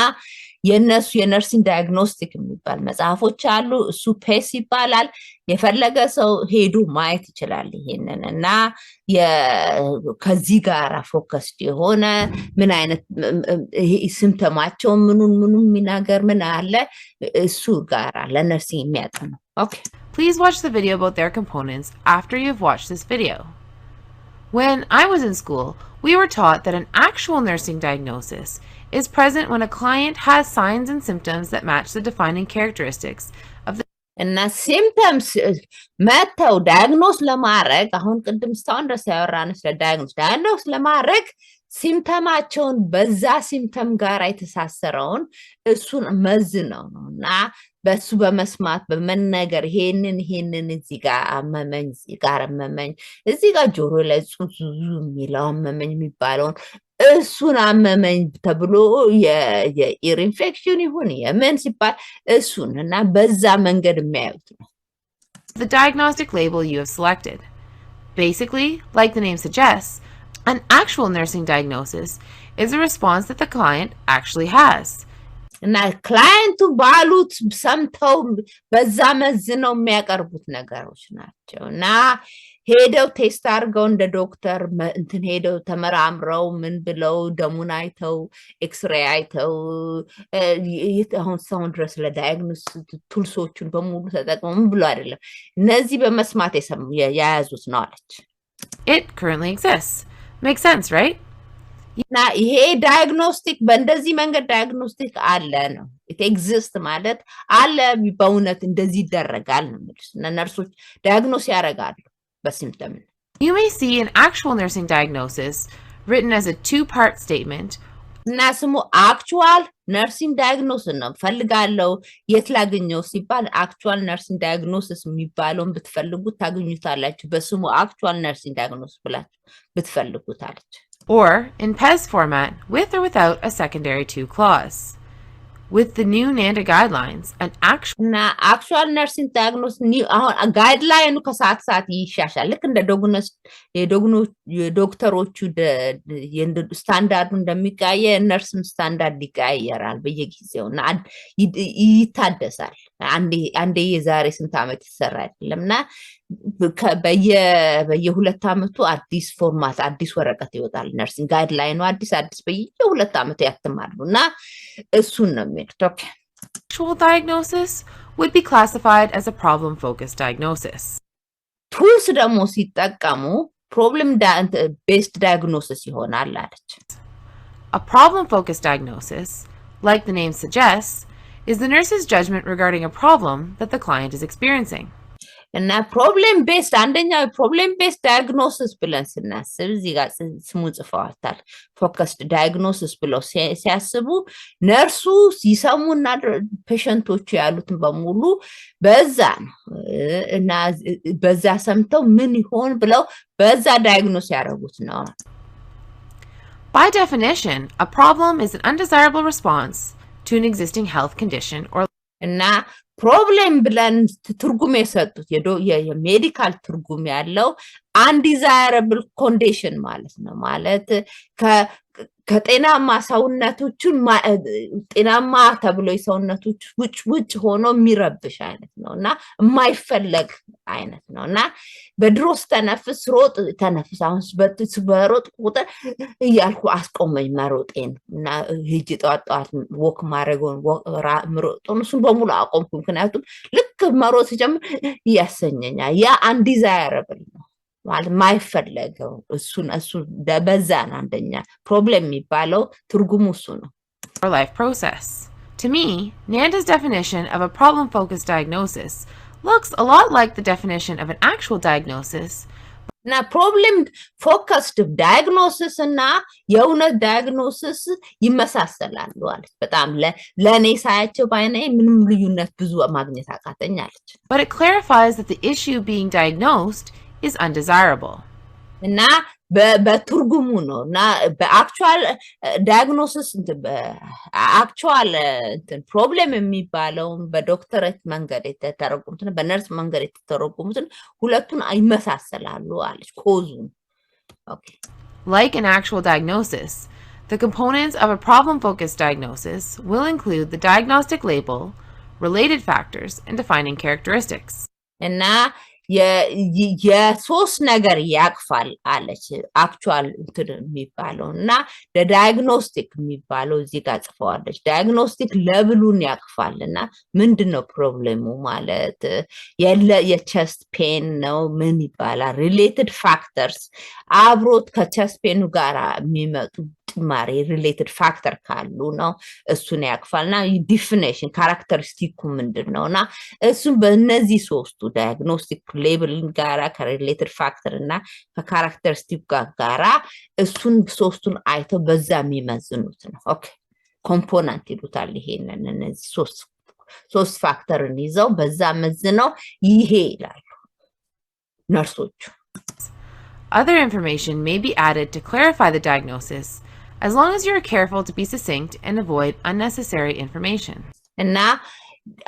የነሱ የነርሲንግ ዳያግኖስቲክ የሚባል መጽሐፎች አሉ። እሱ ፔስ ይባላል። የፈለገ ሰው ሄዱ ማየት ይችላል ይሄንን እና ከዚህ ጋር ፎከስድ የሆነ ምን አይነት ሲምፕተማቸው ምኑን የሚናገር ምን አለ እሱ ጋር ለነርሲንግ የሚያጠኑ። ኦኬ please watch the video about their components after you've watched this video. When I was in school, we were taught that an actual nursing diagnosis is present when a client has signs and symptoms that match the defining characteristics of the እና ሲምፕተምስ መተው ዳያግኖስ ለማድረግ አሁን ቅድም እስካሁን ድረስ ያወራን ስለ ዳያግኖስ ለማድረግ ሲምፕተማቸውን በዛ ሲምፕተም ጋር የተሳሰረውን እሱን መዝነው ነው እና በሱ በመስማት በመነገር ይሄንን እዚህ ጋር አመመኝ፣ እዚህ ጋር አመመኝ፣ እዚህ ጋር ጆሮ ላይ ጹዙ የሚለው አመመኝ የሚባለውን እሱን አመመኝ ተብሎ የኢር ኢንፌክሽን ይሁን የምን ሲባል እሱን እና በዛ መንገድ የሚያዩት ነው። The diagnostic label you have selected. Basically, like the name suggests, an actual nursing diagnosis is a response that the client actually has. እና ክላይንቱ ባሉት ሰምተው በዛ መዝነው የሚያቀርቡት ነገሮች ናቸው እና ሄደው ቴስት አድርገው እንደ ዶክተር እንትን ሄደው ተመራምረው ምን ብለው ደሙን አይተው ኤክስሬይ አይተው አሁን ሰውን ድረስ ለዳያግኖስ ቱልሶቹን በሙሉ ተጠቅመው ምን ብሎ አይደለም እነዚህ በመስማት የያዙት ነው አለች። It currently exists. Makes sense, right? እና ይሄ ዳያግኖስቲክ በእንደዚህ መንገድ ዳያግኖስቲክ አለ ነው። it exists ማለት አለ በእውነት እንደዚህ ይደረጋል ነው ማለት ነው። ነርሶች ዳያግኖስ ያደርጋሉ በሲምፕተም። You may see an actual nursing diagnosis written as a 2-part statement. እና ስሙ አክቹዋል ነርሲንግ ዳያግኖሲስ ነው። ፈልጋለሁ የት ላገኘው ሲባል አክቹዋል ነርሲንግ ዳያግኖሲስ የሚባለውን ብትፈልጉት ታገኙታላችሁ። በስሙ አክቹዋል ነርሲንግ ዳያግኖሲስ ብላችሁ ብትፈልጉታለች። Or in PES format with or without a secondary to clause. With the new NANDA guidelines, an actual nursing diagnosis አሁን ጋይድላይኑ ከሰዓት ሰዓት ይሻሻል። ልክ እንደ የዶክተሮቹ ስታንዳርዱ እንደሚቀያየር ነርስም ስታንዳርድ ይቀያየራል በየጊዜው እና ይታደሳል። አንዴ የዛሬ ስንት ዓመት ይሰራ አይደለም እና በየ2 ዓመቱ አዲስ ፎርማት አዲስ ወረቀት ይወጣል። ነርሲንግ ጋይድላይኑ አዲስ በየ2 ዓመቱ ያትማሉ እና እሱን ነው የሚሉት። ኦኬ actual diagnosis would be classified as a problem-focused diagnosis. ቱልስ ደግሞ ሲጠቀሙ problem based diagnosis ይሆናል አለች። A problem-focused diagnosis, like the name suggests, is the nurse's judgment regarding a problem that the client is experiencing. እና ፕሮብሌም ቤስድ አንደኛው ፕሮብሌም ቤስድ ዳያግኖሲስ ብለን ስናስብ እዚህ ጋር ስሙን ጽፈዋታል። ፎከስድ ዳያግኖሲስ ብለው ሲያስቡ ነርሱ ሲሰሙና ፔሸንቶቹ ያሉትን በሙሉ በዛ ነው እና በዛ ሰምተው ምን ይሆን ብለው በዛ ዳያግኖስ ያደረጉት ነው። By definition, a problem is an undesirable response to an existing health condition or እና ፕሮብሌም ብለን ትርጉም የሰጡት የሜዲካል ትርጉም ያለው አንዲዛይረብል ኮንዲሽን ማለት ነው። ማለት ከጤናማ ሰውነቶችን ጤናማ ተብሎ የሰውነቶች ውጭ ሆኖ የሚረብሽ አይነት ነው እና የማይፈለግ አይነት ነው እና በድሮ ስተነፍስ ሮጥ ተነፍስ አሁን በሮጥ ቁጥር እያልኩ አስቆመኝ መሮጤን እና ሂጂ ጠዋት ወክ ማድረጉን ምሮጡን እሱን በሙሉ አቆምኩ። ምክንያቱም ልክ መሮጥ ሲጀምር እያሰኘኛል። ያ አንዲዛይረብል ነው ማለት ማይፈለገው እሱ በዛ ነው አንደኛ ፕሮብሌም የሚባለው ትርጉሙ እሱ ነው። Our life process. To me, Nanda's definition of a problem-focused diagnosis looks a lot like the definition of an actual diagnosis. እና ፕሮብሌም ፎከስድ ዳያግኖሲስ እና የእውነት ዳያግኖሲስ ይመሳሰላሉ አለች። በጣም ለእኔ ሳያቸው ባይኔ ምንም ልዩነት ብዙ ማግኘት አቃተኝ አለች። But it clarifies that the issue being diagnosed is undesirable. እና በትርጉሙ ነው እና በአክቹዋል ዳያግኖሲስ በአክቹዋል ፕሮብሌም የሚባለውን በዶክተሬት መንገድ የተተረጉሙትን በነርስ መንገድ የተተረጉሙትን ሁለቱን ይመሳሰላሉ አለች ኮዙን። Okay. Like an actual diagnosis, the components of a problem-focused diagnosis will include the diagnostic label, related factors, and defining characteristics. እና የሶስት ነገር ያቅፋል አለች አክቹዋል የሚባለው እና ዳያግኖስቲክ የሚባለው እዚህ ጋር ጽፈዋለች። ዳያግኖስቲክ ለብሉን ያቅፋል እና ምንድነው ፕሮብሌሙ ማለት የቸስት ፔን ነው ምን ይባላል ሪሌትድ ፋክተርስ አብሮት ከቸስት ፔኑ ጋር የሚመጡ ጭማሪ ሪሌትድ ፋክተር ካሉ ነው እሱን ያቅፋልና ዲፊኒሽን ካራክተሪስቲኩ ምንድነውና እሱን በእነዚህ ሶስቱ ዳያግኖስቲክ ሌብሊንግ ጋራ ከሪሌትድ ፋክተር እና ከካራክተሪስቲክ ጋራ እሱን ሶስቱን አይተው በዛ የሚመዝኑት ነው። ኦኬ ኮምፖነንት ይሉታል። ይሄንን እነዚህ ሶስት ፋክተርን ይዘው በዛ መዝነው ይሄ ይላሉ ነርሶቹ። Other information may be added to clarify the diagnosis, as long as you are careful to be succinct and avoid unnecessary information. እና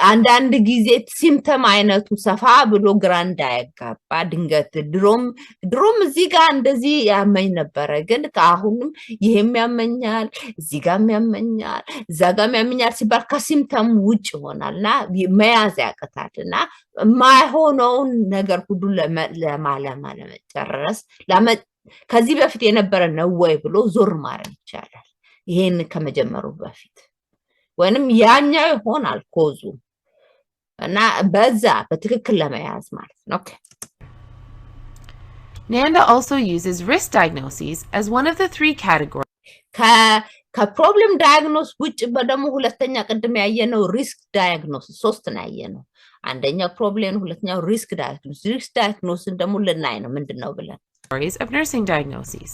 አንዳንድ ጊዜ ሲምፕተም አይነቱ ሰፋ ብሎ ግራ እንዳያጋባ ድንገት ድሮም እዚህ ጋር እንደዚህ ያመኝ ነበረ ግን አሁንም ይሄም ያመኛል እዚህ ጋርም ያመኛል እዛ ጋርም ያመኛል ሲባል ከሲምፕተም ውጭ ይሆናልና መያዝ ያቀታልና ማይሆነውን ነገር ሁሉ ለመጨረስ ከዚህ በፊት የነበረ ነው ወይ ብሎ ዞር ማረግ ይቻላል ይሄን ከመጀመሩ በፊት ወንም ያኛው ይሆናል ኮዙ እና በዛ በትክክል ለመያዝ ማለት ነው። ኦኬ Nanda also uses risk diagnoses as one of the three categories. ከፕሮብሌም ዳያግኖስ ውጭ በደሞ ሁለተኛ ቅድም ያየነው ሪስክ ዳያግኖሲስ ሶስት ነው ያየነው። አንደኛው ፕሮብሌም ሁለተኛው ሪስክ ዳያግኖሲስ። ሪስክ ዳያግኖሲስን ደሞ ልናይ ነው ምንድነው ብለን of nursing diagnoses.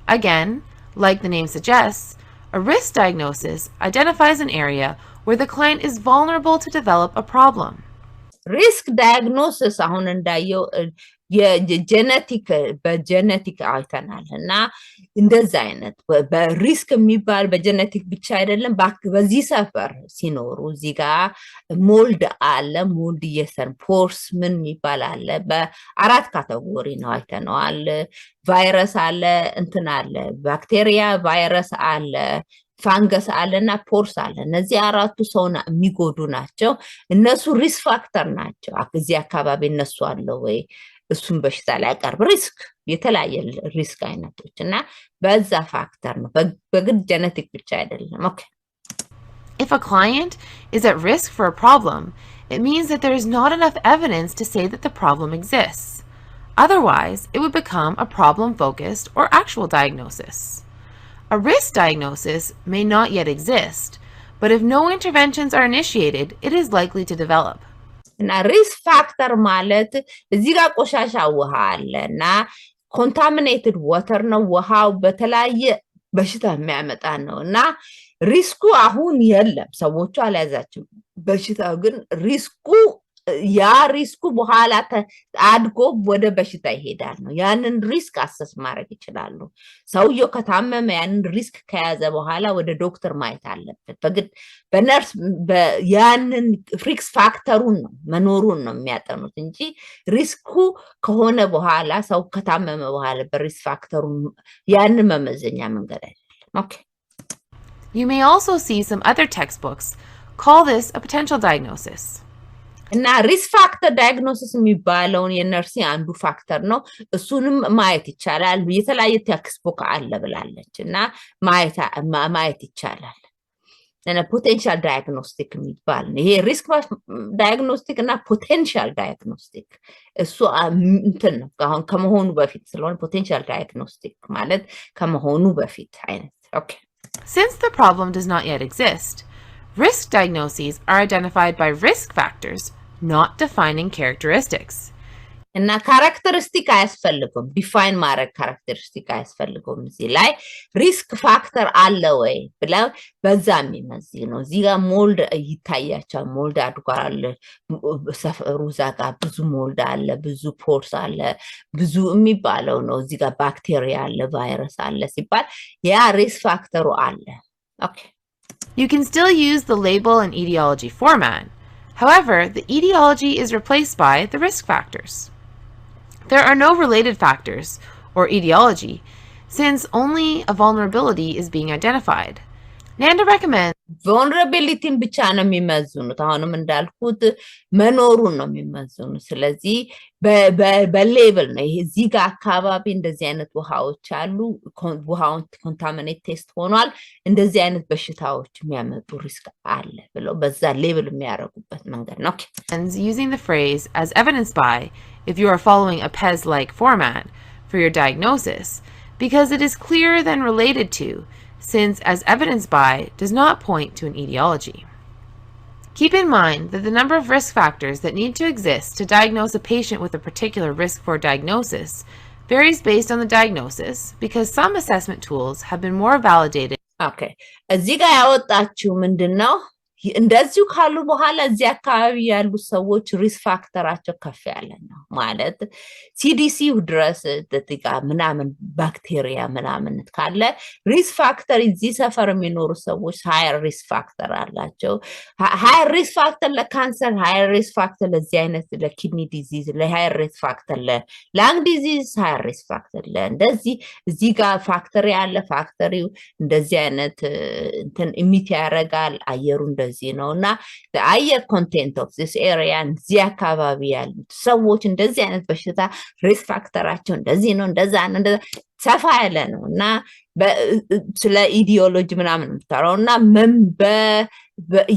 Again, like the name suggests, a risk diagnosis identifies an area where the client is vulnerable to develop a problem. Risk diagnosis አሁን እንዳየው በጀነቲክ አይተናል እና እንደዛ አይነት በሪስክ የሚባል በጀነቲክ ብቻ አይደለም በዚህ ሰፈር ሲኖሩ እዚህ ጋር ሞልድ አለ ሞልድ የሰን ፖርስ ምን የሚባል አለ በአራት ካቴጎሪ ነው አይተናል ቫይረስ አለ እንትን አለ ባክቴሪያ ቫይረስ አለ ፋንገስ አለና ፖርስ አለ እነዚህ አራቱ ሰውና የሚጎዱ ናቸው እነሱ ሪስክ ፋክተር ናቸው እዚህ አካባቢ እነሱ አለው ወይ እሱን በሽታ ላይ ቀርብ ሪስክ የተለያየ ሪስክ አይነቶች እና በዛ ፋክተር ነው በግድ ጀነቲክ ብቻ አይደለም ኦኬ If a client is at risk for a problem, it means that there is not enough evidence to say that the problem exists. Otherwise, it would become a problem-focused or actual diagnosis. A risk diagnosis may not yet exist, but if no interventions are initiated, it is likely to develop. እና ሪስክ ፋክተር ማለት እዚህ ጋር ቆሻሻ ውሃ አለና ኮንታሚኔትድ ዋተር ነው ውሃው በተለያየ በሽታ የሚያመጣ ነውና ሪስኩ አሁን የለም ሰዎቹ አልያዛቸው በሽታው ግን ሪስኩ ያ ሪስኩ በኋላ አድጎ ወደ በሽታ ይሄዳል ነው። ያንን ሪስክ አሰስ ማድረግ ይችላሉ። ሰውየው ከታመመ ያንን ሪስክ ከያዘ በኋላ ወደ ዶክተር ማየት አለበት። በግድ በነርስ ያንን ሪስክ ፋክተሩን ነው መኖሩን ነው የሚያጠኑት እንጂ ሪስኩ ከሆነ በኋላ ሰው ከታመመ በኋላ በሪስክ ፋክተሩን ያንን መመዘኛ መንገድ አይደለም። ኦኬ You may also see some other textbooks call this a potential diagnosis. እና ሪስክ ፋክተር ዳያግኖሲስ የሚባለውን የነርሲንግ አንዱ ፋክተር ነው። እሱንም ማየት ይቻላል። የተለያየ ቴክስትቡክ አለ ብላለች እና ማየት ይቻላል። እና ፖቴንሻል ዳያግኖስቲክ የሚባል ነው። ይሄ ሪስክ ዳያግኖስቲክ እና ፖቴንሻል ዳያግኖስቲክ እሱ እንትን ነው አሁን ከመሆኑ በፊት ስለሆነ ፖቴንሻል ዳያግኖስቲክ ማለት ከመሆኑ በፊት አይነት። ኦኬ Since the problem does not yet exist, risk diagnoses are identified by risk factors, not defining characteristics. እና ካራክተሪስቲክ አያስፈልግም ዲፋይን ማድረግ ካራክተሪስቲክ አያስፈልግም። እዚህ ላይ ሪስክ ፋክተር አለ ወይ ብለው በዛ የሚመዝን ነው። እዚህ ጋር ሞልድ ይታያቸዋል። ሞልድ አድጓል። ሰፈሩ እዛ ጋር ብዙ ሞልድ አለ፣ ብዙ ፖርስ አለ፣ ብዙ የሚባለው ነው። እዚህ ጋር ባክቴሪያ አለ፣ ቫይረስ አለ ሲባል ያ ሪስክ ፋክተሩ አለ። ኦኬ You can still use the label and etiology format. However, the etiology is replaced by the risk factors. There are no related factors, or etiology, since only a vulnerability is being identified. Nanda recommends vulnerability ብቻ ነው የሚመዝኑት። አሁንም እንዳልኩት መኖሩን ነው የሚመዝኑት። ስለዚህ በሌብል ነው። ይሄ እዚህ ጋር አካባቢ እንደዚህ አይነት ውሃዎች አሉ፣ ውሃውን ኮንታሚኔት ቴስት ሆኗል፣ እንደዚህ አይነት በሽታዎች የሚያመጡ ሪስክ አለ ብለው በዛ ሌብል የሚያደርጉበት መንገድ ነው። using the phrase as evidenced by if you are following a PES-like format for your diagnosis, because it is clearer than related to, since as evidenced by does not point to an etiology. Keep in mind that the number of risk factors that need to exist to diagnose a patient with a particular risk for diagnosis varies based on the diagnosis, because some assessment tools have been more validated. Okay. እዚህ ጋር ያወጣችው ምንድነው? እንደዚሁ ካሉ በኋላ እዚህ አካባቢ ያሉ ሰዎች ሪስክ ፋክተራቸው ከፍ ያለ ነው ማለት ሲዲሲ ድረስ ደጥቃ ምናምን ባክቴሪያ ምናምን ካለ ሪስክ ፋክተር እዚህ ሰፈር የሚኖሩ ሰዎች ሃየር ሪስክ ፋክተር አላቸው። ሃየር ሪስክ ፋክተር ለካንሰር፣ ሃየር ሪስክ ፋክተር ለዚህ አይነት ለኪድኒ ዲዚዝ፣ ለሃየር ሪስክ ፋክተር ለላንግ ዲዚዝ፣ ሃየር ሪስክ ፋክተር ለእንደዚህ እዚህ ጋር ፋክተሪ ያለ ፋክተሪው እንደዚህ አይነት እንትን ኢሚት ያደርጋል አየሩ እንደዚህ ነው እና the air content of this area እዚህ አካባቢ ያሉት ሰዎች እንደዚህ አይነት በሽታ ሪስክ ፋክተራቸው እንደዚህ ነው እንደዛ ነው ሰፋ ያለ ነው እና ስለ ኢዲዮሎጂ ምናምን የምታወራው እና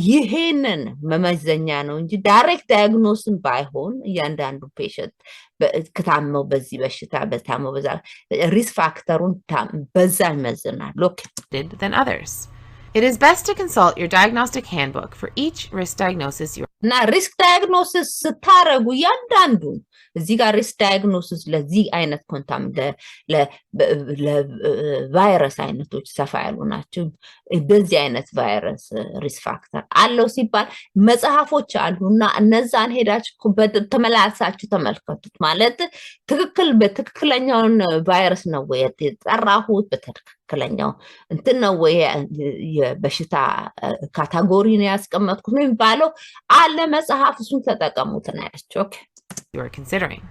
ይሄንን መመዘኛ ነው እንጂ ዳይሬክት ዳያግኖስን ባይሆን እያንዳንዱ ፔሸንት ከታመው በዚህ በሽታ በታመው በዛ ሪስክ ፋክተሩን በዛ ይመዝናል than others. It is best to consult your diagnostic handbook for each risk diagnosis you are. Na risk diagnosis ስታረጉ ያንዳንዱ እዚህ ጋር ሪስክ ዳያግኖሲስ ለዚህ አይነት ኮንታም ለቫይረስ አይነቶች ሰፋ ያሉ ናቸው። በዚህ አይነት ቫይረስ ሪስክ ፋክተር አለው ሲባል መጽሐፎች አሉና እነዛን ሄዳችሁ ተመላልሳችሁ ተመልከቱት። ማለት በትክክለኛውን ቫይረስ ነው ወይ የተጠራሁት በትክክለኛው እንትን ነው ወይ የበሽታ ካታጎሪ ነው ያስቀመጥኩት ነው የሚባለው አለ መጽሐፍ እሱን ተጠቀሙት ነው ያለችው። You are considering.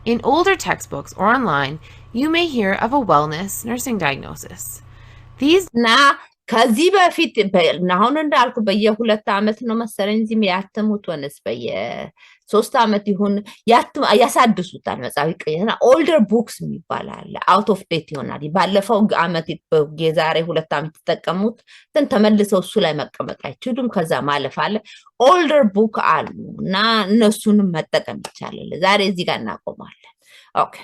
In older textbooks or online, you may hear of a wellness nursing diagnosis. These ከዚህ በፊት አሁን እንዳልኩ በየ2 አመት ነው መሰለኝ እዚህ ያተሙት ወንስ በየ3 አመት ይሁን ያሳድሱታል መጽሐፍ ይቀየና ኦልደር ቡክስ የሚባላል አውት ኦፍ ዴት ይሆናል። ባለፈው አመት የዛሬ 2 አመት ተጠቀሙት ተመልሰው እሱ ላይ መቀመጥ አይችሉም። ከዛ ማለፍ አለ ኦልደር ቡክ አሉ እና እነሱንም መጠቀም ይቻላል። ዛሬ እዚህ ጋር እናቆማለን። ኦኬ